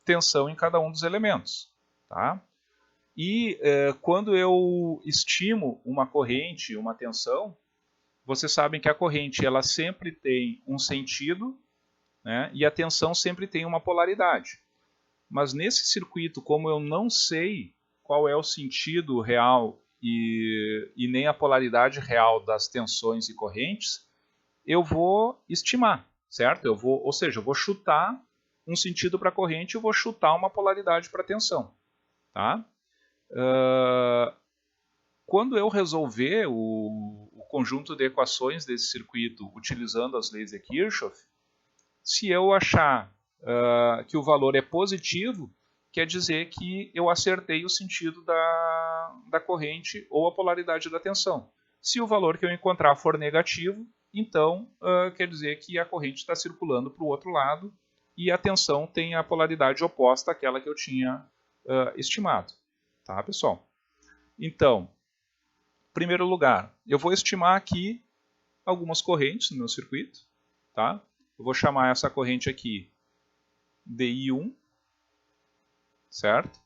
tensão em cada um dos elementos. Tá? E quando eu estimo uma corrente, uma tensão, vocês sabem que a corrente ela sempre tem um sentido, né, e a tensão sempre tem uma polaridade. Mas nesse circuito, como eu não sei qual é o sentido real e nem a polaridade real das tensões e correntes, eu vou estimar, certo? Ou seja, eu vou chutar um sentido para a corrente e eu vou chutar uma polaridade para a tensão. Tá? Quando eu resolver o conjunto de equações desse circuito utilizando as leis de Kirchhoff, se eu achar que o valor é positivo, quer dizer que eu acertei o sentido da corrente ou a polaridade da tensão. Se o valor que eu encontrar for negativo, então quer dizer que a corrente está circulando para o outro lado e a tensão tem a polaridade oposta àquela que eu tinha estimado. Tá, pessoal? Então, em primeiro lugar, eu vou estimar aqui algumas correntes no meu circuito. Tá? Eu vou chamar essa corrente aqui de I1, certo?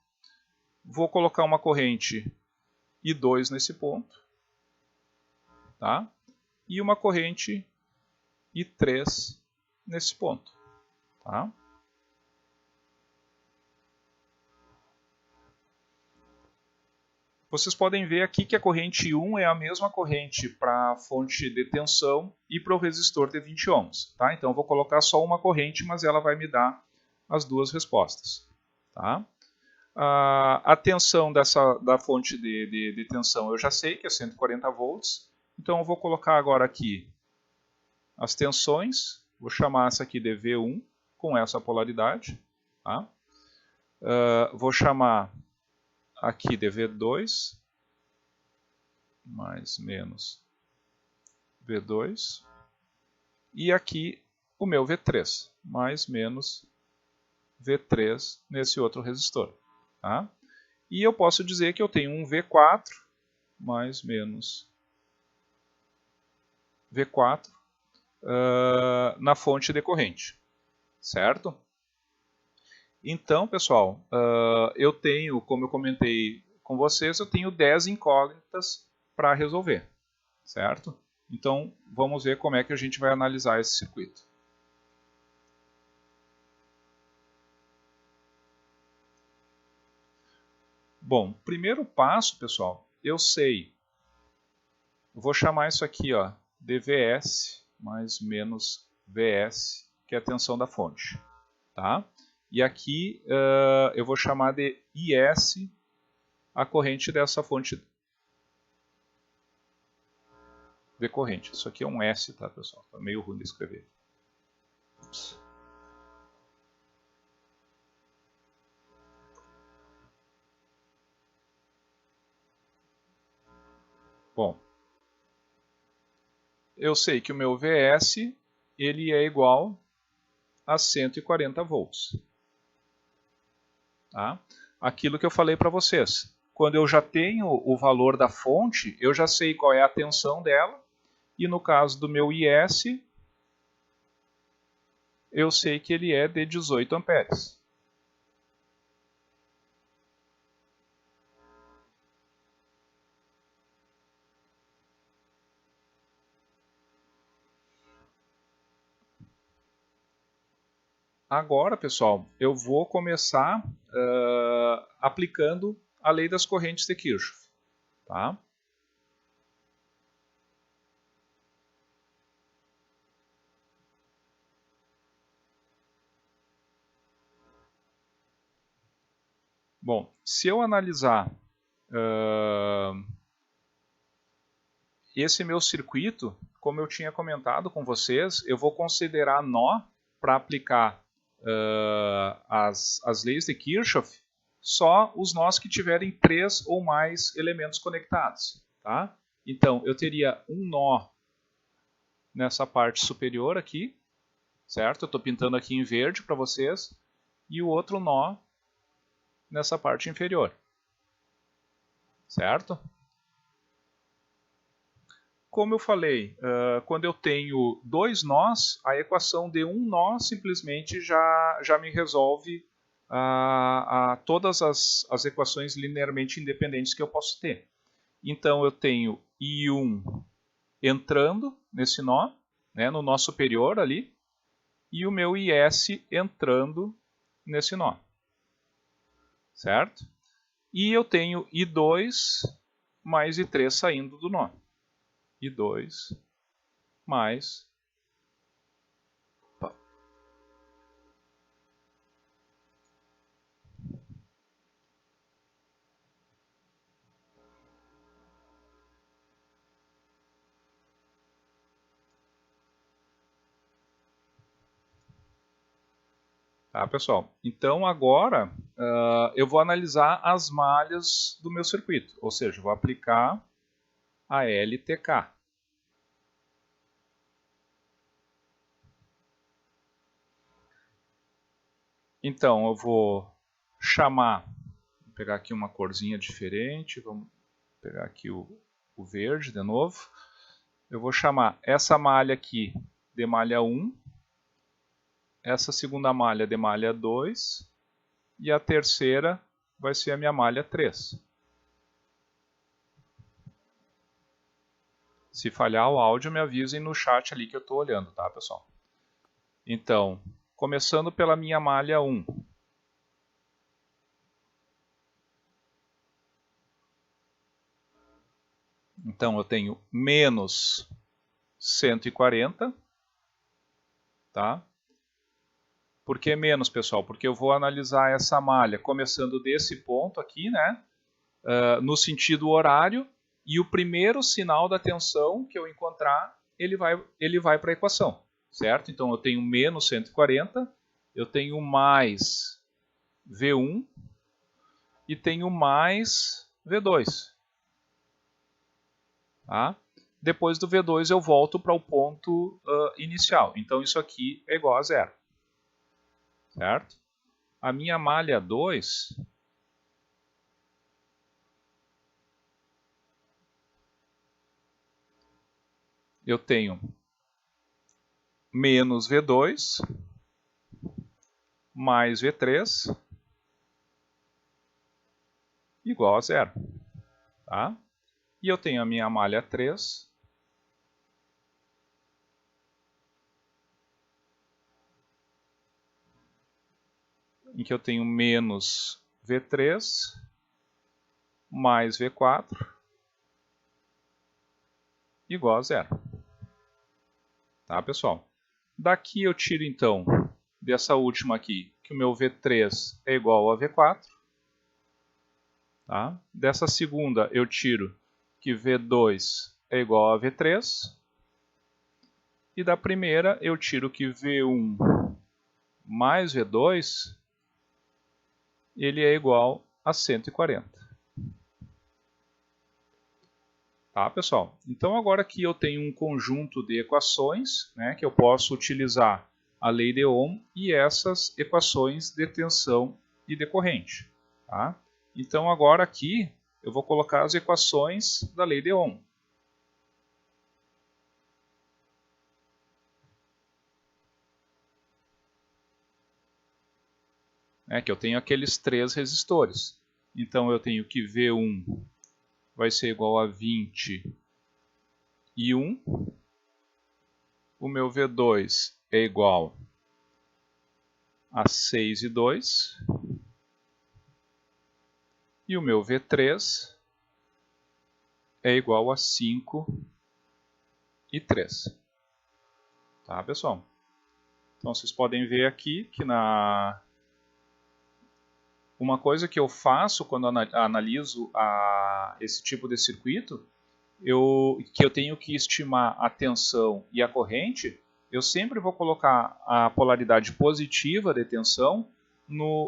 Vou colocar uma corrente I2 nesse ponto, tá? E uma corrente I3 nesse ponto, tá? Vocês podem ver aqui que a corrente I1 é a mesma corrente para a fonte de tensão e para o resistor de 20 ohms. Tá? Então eu vou colocar só uma corrente, mas ela vai me dar as duas respostas. Tá? A tensão da fonte de tensão eu já sei que é 140 volts. Então eu vou colocar agora aqui as tensões. Vou chamar essa aqui de V1 com essa polaridade. Tá? Vou chamar aqui de V2 mais menos V2 e aqui o meu V3 mais menos V3 nesse outro resistor. Tá? E eu posso dizer que eu tenho um V4 mais menos V4 na fonte decorrente. Certo? Então, pessoal, eu tenho, como eu comentei com vocês, eu tenho 10 incógnitas para resolver, certo? Então, vamos ver como é que a gente vai analisar esse circuito. Bom, primeiro passo, pessoal, eu sei, vou chamar isso aqui ó, de VS mais menos VS, que é a tensão da fonte, tá? E aqui eu vou chamar de IS a corrente dessa fonte decorrente. Isso aqui é um S, tá, pessoal? Tá meio ruim de escrever. Ups. Bom, eu sei que o meu VS ele é igual a 140 volts. Tá? Aquilo que eu falei para vocês. Quando eu já tenho o valor da fonte, eu já sei qual é a tensão dela. E no caso do meu IS, eu sei que ele é de 18 amperes. Agora, pessoal, eu vou começar aplicando a lei das correntes de Kirchhoff. Tá? Bom, se eu analisar esse meu circuito, como eu tinha comentado com vocês, eu vou considerar nó para aplicar as leis de Kirchhoff só os nós que tiverem 3 ou mais elementos conectados. Tá? Então, eu teria um nó nessa parte superior aqui, certo? Eu estou pintando aqui em verde para vocês, e o outro nó nessa parte inferior, certo? Como eu falei, quando eu tenho 2 nós, a equação de um nó simplesmente já me resolve a todas as equações linearmente independentes que eu posso ter. Então eu tenho I1 entrando nesse nó, né, no nó superior ali, e o meu IS entrando nesse nó, certo? E eu tenho I2 mais I3 saindo do nó. I2 mais... Tá, pessoal? Então agora eu vou analisar as malhas do meu circuito, ou seja, vou aplicar a LTK. Então eu vou chamar, vou pegar aqui uma corzinha diferente, vamos pegar aqui o verde de novo. Eu vou chamar essa malha aqui de malha 1, essa segunda malha de malha 2 e a terceira vai ser a minha malha 3. Se falhar o áudio, me avisem no chat ali que eu estou olhando, tá, pessoal? Então, começando pela minha malha 1. Então, eu tenho menos 140, tá? Por que menos, pessoal? Porque eu vou analisar essa malha começando desse ponto aqui, né? No sentido horário, e o primeiro sinal da tensão que eu encontrar, ele vai para a equação, certo? Então eu tenho menos 140, eu tenho mais V1 e tenho mais V2. Tá? Depois do V2 eu volto para o ponto inicial, então isso aqui é igual a zero, certo? A minha malha 2... eu tenho menos V2 mais V3 igual a zero. Tá? E eu tenho a minha malha 3, em que eu tenho menos V3 mais V4 igual a zero. Tá, pessoal? Daqui eu tiro, então, dessa última aqui, que o meu V3 é igual a V4. Tá? Dessa segunda eu tiro que V2 é igual a V3. E da primeira eu tiro que V1 mais V2 ele é igual a 140. Tá, pessoal? Então agora aqui eu tenho um conjunto de equações, né, que eu posso utilizar a lei de Ohm e essas equações de tensão e de corrente. Tá? Então agora aqui eu vou colocar as equações da lei de Ohm. Que eu tenho aqueles 3 resistores. Então eu tenho que V1 vai ser igual a 20 e 1. O meu V2 é igual a 6 e 2. E o meu V3 é igual a 5 e 3. Tá, pessoal? Então vocês podem ver aqui que uma coisa que eu faço quando analiso esse tipo de circuito, que eu tenho que estimar a tensão e a corrente, eu sempre vou colocar a polaridade positiva de tensão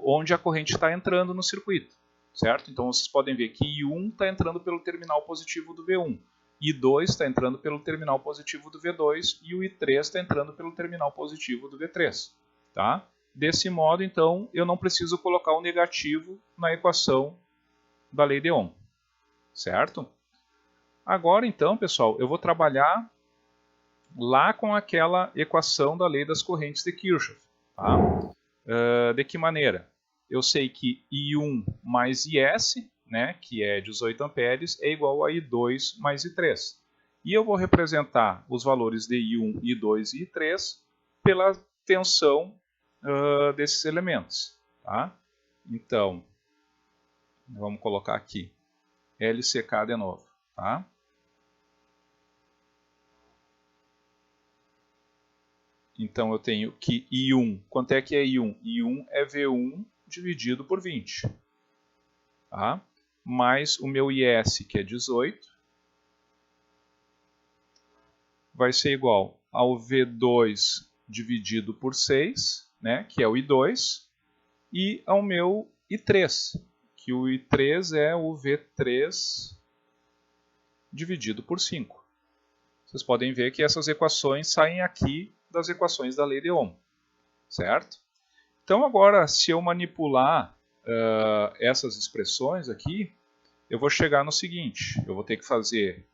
onde a corrente está entrando no circuito, certo? Então vocês podem ver que I1 está entrando pelo terminal positivo do V1, I2 está entrando pelo terminal positivo do V2 e o I3 está entrando pelo terminal positivo do V3, tá? Desse modo, então, eu não preciso colocar o negativo na equação da lei de Ohm, certo? Agora, então, pessoal, eu vou trabalhar lá com aquela equação da lei das correntes de Kirchhoff. Tá? De que maneira? eu sei que I1 mais IS, né, que é 18 amperes, é igual a I2 mais I3. E eu vou representar os valores de I1, I2 e I3 pela tensão desses elementos. Tá? Então, vamos colocar aqui LCK de novo. Tá? Então eu tenho que I1, quanto é que é I1? I1 é V1 dividido por 20. Tá? Mais o meu IS, que é 18, vai ser igual ao V2 dividido por 6, né, que é o I2, e ao meu I3, que o I3 é o V3 dividido por 5. Vocês podem ver que essas equações saem aqui das equações da lei de Ohm, certo? Então agora, se eu manipular essas expressões aqui, eu vou chegar no seguinte, eu vou ter que fazer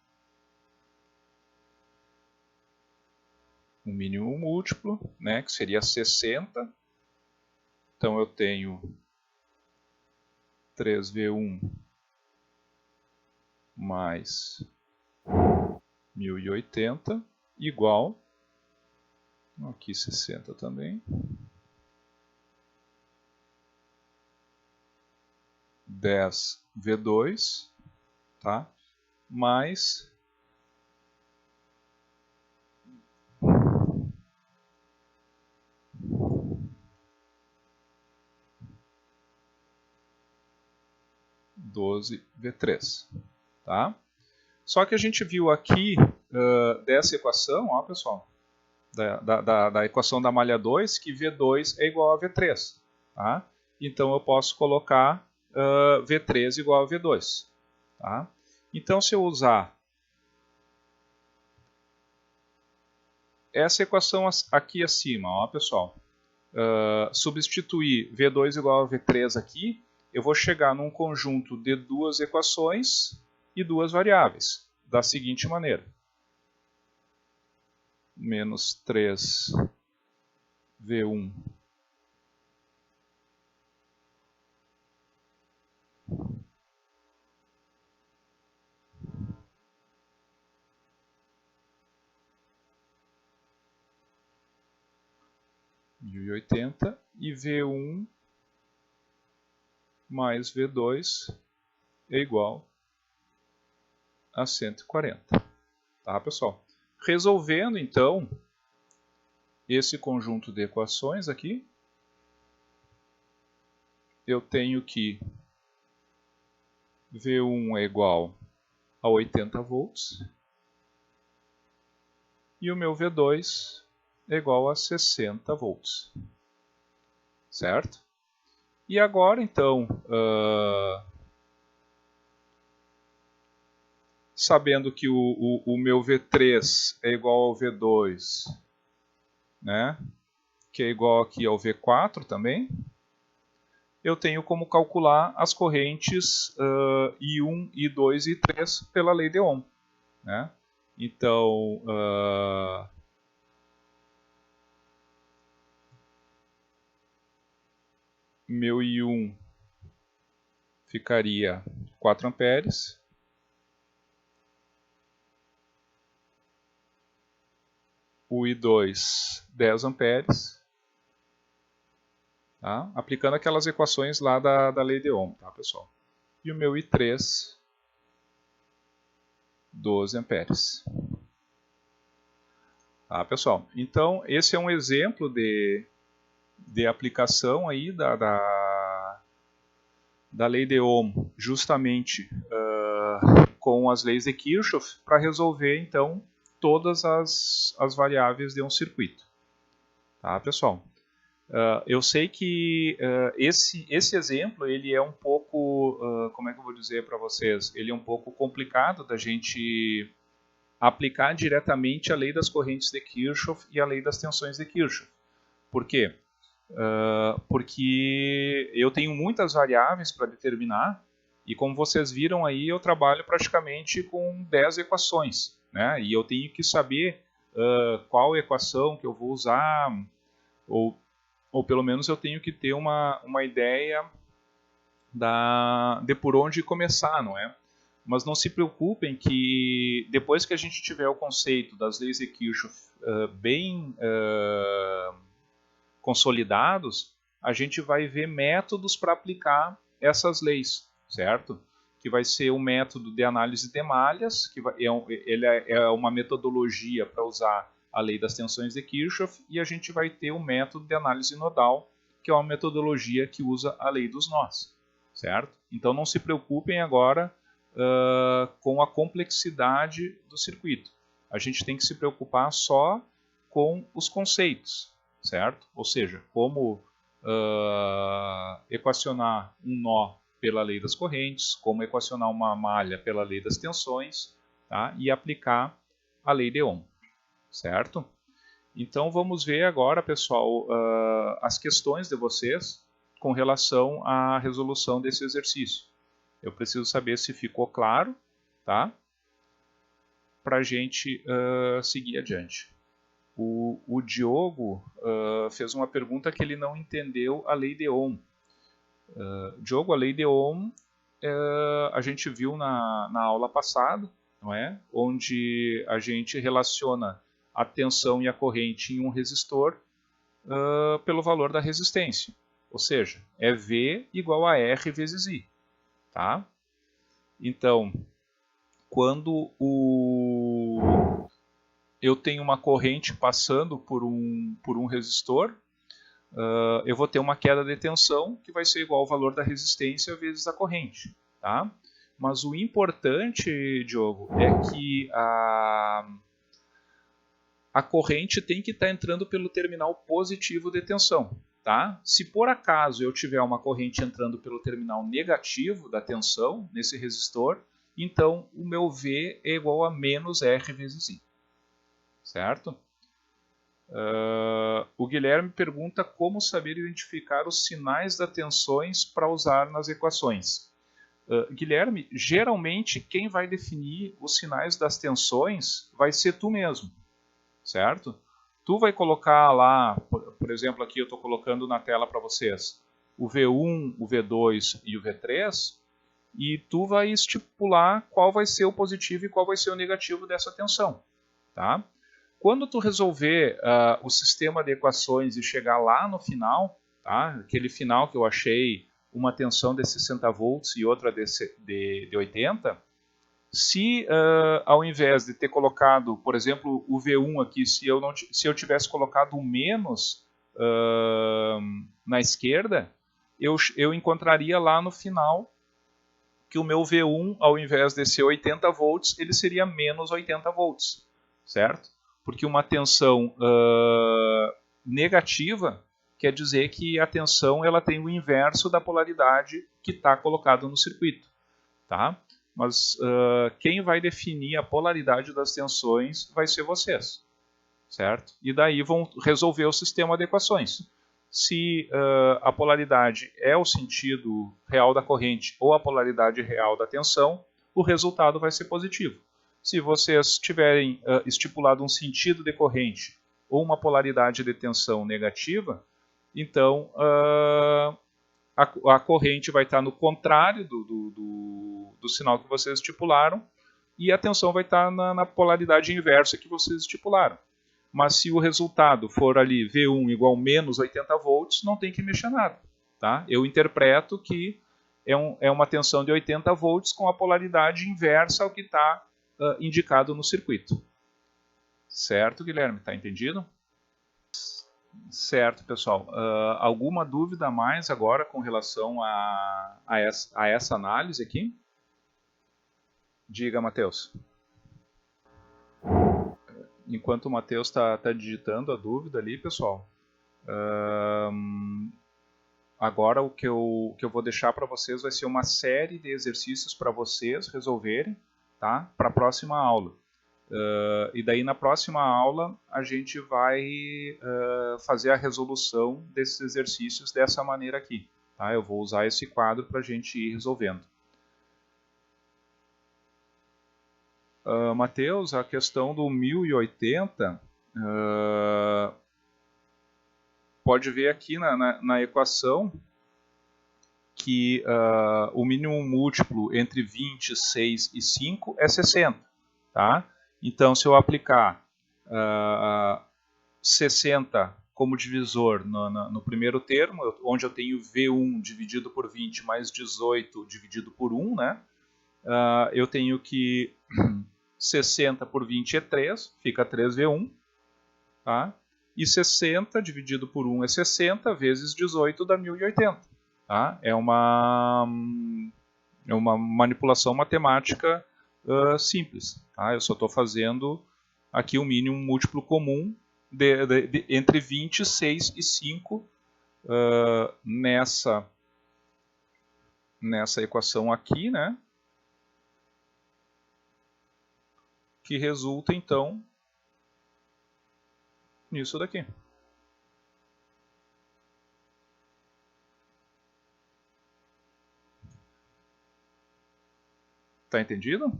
um mínimo múltiplo, né, que seria 60. Então eu tenho 3V1 mais 1080 igual, aqui 60 também, 10V2, tá? Mais 12V3, tá? Só que a gente viu aqui dessa equação, ó, pessoal, da equação da malha 2, que V2 é igual a V3, tá? Então eu posso colocar V3 igual a V2, tá? Então se eu usar essa equação aqui acima, ó, pessoal, substituir V2 igual a V3 aqui, eu vou chegar num conjunto de duas equações e duas variáveis, da seguinte maneira. Menos 3V1 1080 e V1 mais V2 é igual a 140. Tá, pessoal? Resolvendo, então, esse conjunto de equações aqui, eu tenho que V1 é igual a 80 volts e o meu V2 é igual a 60 volts. Certo? E agora, então, sabendo que o meu V3 é igual ao V2, né, que é igual aqui ao V4 também, eu tenho como calcular as correntes I1, I2 e I3 pela lei de Ohm. Né? Então, meu I1 ficaria 4 amperes. O I2, 10 amperes. Tá? Aplicando aquelas equações lá da lei de Ohm, tá, pessoal? E o meu I3, 12 amperes. Tá, pessoal? Então, esse é um exemplo de aplicação aí da lei de Ohm, justamente com as leis de Kirchhoff, para resolver, então, todas as variáveis de um circuito. Tá, pessoal? Eu sei que esse exemplo ele é um pouco, como é que eu vou dizer para vocês, ele é um pouco complicado da gente aplicar diretamente a lei das correntes de Kirchhoff e a lei das tensões de Kirchhoff. Por quê? Porque eu tenho muitas variáveis para determinar e como vocês viram aí eu trabalho praticamente com 10 equações, né? E eu tenho que saber qual equação que eu vou usar ou ou pelo menos eu tenho que ter uma ideia de por onde começar, não é? Mas não se preocupem que depois que a gente tiver o conceito das leis de Kirchhoff bem consolidados, a gente vai ver métodos para aplicar essas leis, certo? Que vai ser o método de análise de malhas, que ele é uma metodologia para usar a lei das tensões de Kirchhoff, e a gente vai ter o método de análise nodal, que é uma metodologia que usa a lei dos nós, certo? Então não se preocupem agora com a complexidade do circuito. A gente tem que se preocupar só com os conceitos, certo? Ou seja, como equacionar um nó pela lei das correntes, como equacionar uma malha pela lei das tensões, tá? E aplicar a lei de Ohm, certo? Então vamos ver agora, pessoal, as questões de vocês com relação à resolução desse exercício. Eu preciso saber se ficou claro, tá? Para a gente seguir adiante. O Diogo fez uma pergunta que ele não entendeu a lei de Ohm. Diogo, a lei de Ohm a gente viu na aula passada, não é? Onde a gente relaciona a tensão e a corrente em um resistor pelo valor da resistência. Ou seja, é V igual a R vezes I. Tá? Então, quando eu tenho uma corrente passando por um resistor, eu vou ter uma queda de tensão que vai ser igual ao valor da resistência vezes a corrente. Tá? Mas o importante, Diogo, é que a corrente tem que estar entrando pelo terminal positivo de tensão. Tá? Se por acaso eu tiver uma corrente entrando pelo terminal negativo da tensão nesse resistor, então o meu V é igual a menos R vezes I. Certo? O Guilherme pergunta como saber identificar os sinais das tensões para usar nas equações. Guilherme, geralmente quem vai definir os sinais das tensões vai ser tu mesmo, certo? Tu vai colocar lá, por exemplo, aqui eu estou colocando na tela para vocês o V1, o V2 e o V3, e tu vai estipular qual vai ser o positivo e qual vai ser o negativo dessa tensão. Tá? Quando tu resolver o sistema de equações e chegar lá no final, tá? Aquele final que eu achei uma tensão de 60 volts e outra de 80, se ao invés de ter colocado, por exemplo, o V1 aqui, se eu tivesse colocado o menos na esquerda, eu encontraria lá no final que o meu V1, ao invés de ser 80 volts, ele seria menos 80 volts, certo? Porque uma tensão negativa quer dizer que a tensão ela tem o inverso da polaridade que está colocado no circuito, tá? Mas quem vai definir a polaridade das tensões vai ser vocês, certo? E daí vão resolver o sistema de equações. Se a polaridade é o sentido real da corrente ou a polaridade real da tensão, o resultado vai ser positivo. Se vocês tiverem estipulado um sentido de corrente ou uma polaridade de tensão negativa, então a corrente vai estar no contrário do sinal que vocês estipularam e a tensão vai estar na polaridade inversa que vocês estipularam. Mas se o resultado for ali V1 igual menos 80 volts, não tem que mexer nada. Tá? Eu interpreto que é uma tensão de 80 volts com a polaridade inversa ao que está indicado no circuito. Certo, Guilherme? Está entendido? Certo, pessoal. Alguma dúvida a mais agora com relação a essa análise aqui? Diga, Matheus. Enquanto o Matheus está digitando a dúvida ali, pessoal, agora o que eu vou deixar para vocês vai ser uma série de exercícios para vocês resolverem, tá? Para a próxima aula. E daí na próxima aula a gente vai fazer a resolução desses exercícios dessa maneira aqui. Tá? Eu vou usar esse quadro para a gente ir resolvendo. Matheus, a questão do 1080, pode ver aqui na equação que o mínimo múltiplo entre 20, 6 e 5 é 60. Tá? Então, se eu aplicar 60 como divisor no primeiro termo, onde eu tenho V1 dividido por 20 mais 18 dividido por 1, né? Eu tenho que 60 por 20 é 3, fica 3V1. Tá? E 60 dividido por 1 é 60, vezes 18 dá 1080. Tá? É uma manipulação matemática simples. Tá? Eu só estou fazendo aqui o mínimo múltiplo comum entre 20, 6 e 5 nessa equação aqui, né? Que resulta, então, nisso daqui. Tá entendido?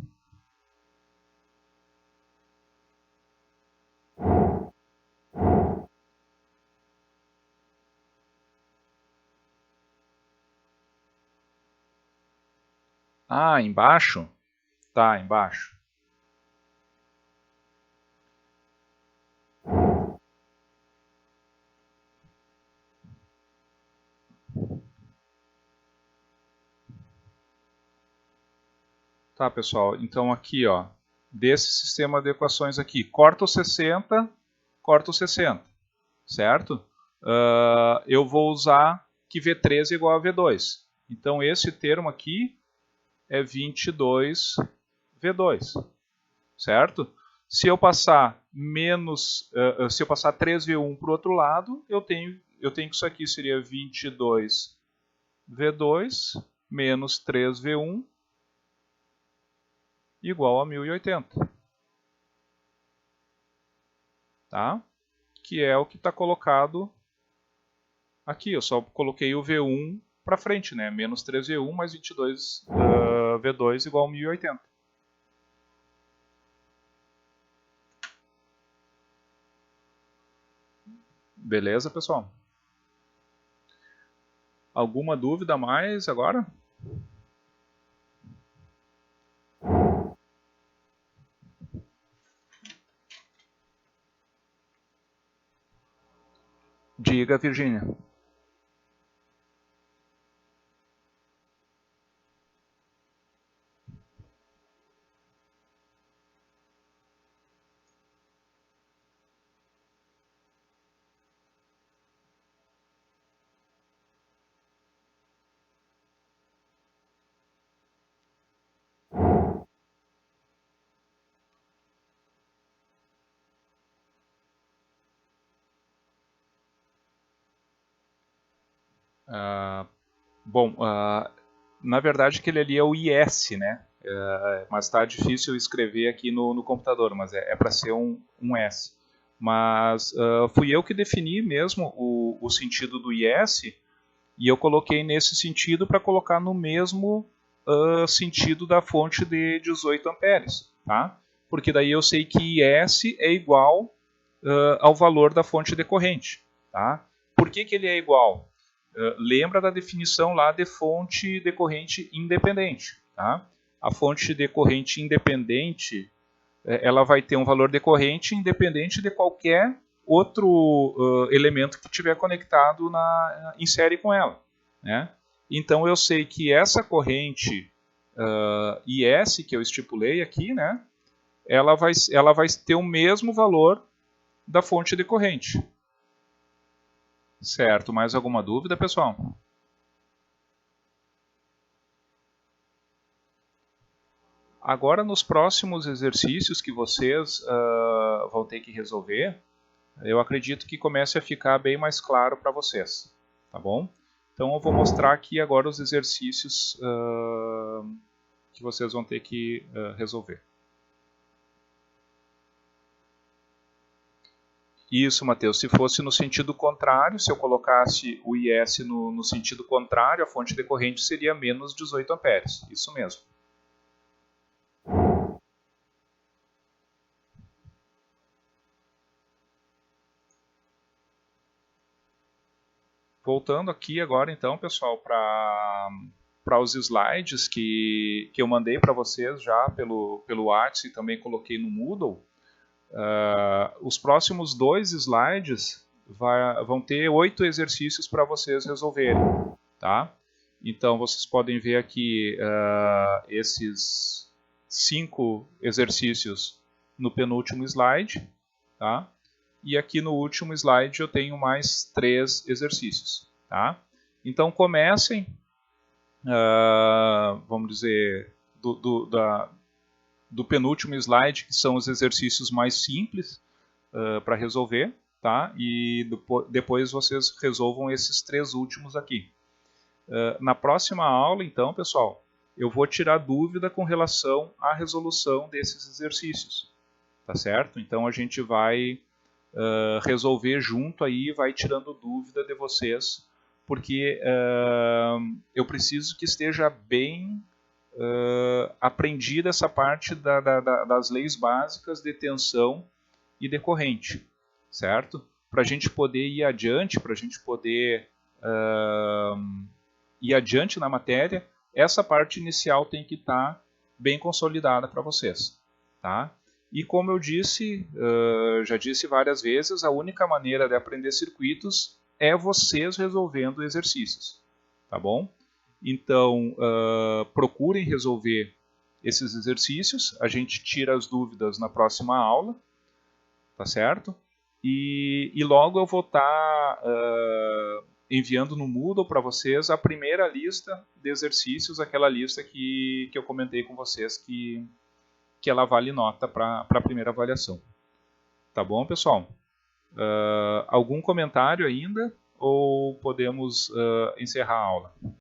Ah, embaixo? Tá, embaixo. Tá, pessoal. Então aqui, ó, desse sistema de equações aqui, corta o 60, corta o 60, certo? Eu vou usar que V3 é igual a V2. Então esse termo aqui é 22V2, certo? Se eu passar se eu passar 3V1 para o outro lado, eu tenho que isso aqui seria 22V2 menos 3V1 igual a 1080. Tá? Que é o que está colocado aqui. Eu só coloquei o V1 para frente, né? Menos 3V1 mais 22V2 igual a 1080. Beleza, pessoal? Alguma dúvida a mais agora? Diga, Virgínia. Bom, na verdade aquele ali é o IS, né? Mas está difícil escrever aqui no computador, mas é para ser um S. Mas fui eu que defini mesmo o sentido do IS e eu coloquei nesse sentido para colocar no mesmo sentido da fonte de 18 amperes, tá? Porque daí eu sei que IS é igual ao valor da fonte decorrente, tá? Por que ele é igual? Lembra da definição lá de fonte decorrente independente, tá? A fonte decorrente independente, ela vai ter um valor decorrente independente de qualquer outro elemento que tiver conectado em série com ela, né? Então eu sei que essa corrente IS que eu estipulei aqui, né? Ela vai ter o mesmo valor da fonte decorrente. Certo, mais alguma dúvida, pessoal? Agora, nos próximos exercícios que vocês vão ter que resolver, eu acredito que comece a ficar bem mais claro para vocês, tá bom? Então, eu vou mostrar aqui agora os exercícios que vocês vão ter que resolver. Isso, Matheus. Se fosse no sentido contrário, se eu colocasse o IS no sentido contrário, a fonte decorrente seria menos 18 amperes. Isso mesmo. voltando aqui agora então, pessoal, para os slides que eu mandei para vocês já pelo WhatsApp e também coloquei no Moodle. Os próximos 2 slides vão ter 8 exercícios para vocês resolverem, tá? Então vocês podem ver aqui esses 5 exercícios no penúltimo slide, tá? E aqui no último slide eu tenho mais 3 exercícios, tá? Então comecem, vamos dizer, do penúltimo slide, que são os exercícios mais simples para resolver, tá? E depois vocês resolvam esses 3 últimos aqui. Na próxima aula, então, pessoal, eu vou tirar dúvida com relação à resolução desses exercícios, tá certo? Então a gente vai resolver junto aí, vai tirando dúvida de vocês, porque eu preciso que esteja bem aprendida essa parte das leis básicas de tensão e de corrente, certo? Para a gente poder ir adiante, para a gente poder ir adiante na matéria, essa parte inicial tem que estar bem consolidada para vocês, tá? E como eu disse, já disse várias vezes, a única maneira de aprender circuitos é vocês resolvendo exercícios, tá bom? Então, procurem resolver esses exercícios, a gente tira as dúvidas na próxima aula, tá certo? E logo eu vou estar enviando no Moodle para vocês a primeira lista de exercícios, aquela lista que eu comentei com vocês que ela vale nota para a primeira avaliação. Tá bom, pessoal? Algum comentário ainda ou podemos encerrar a aula?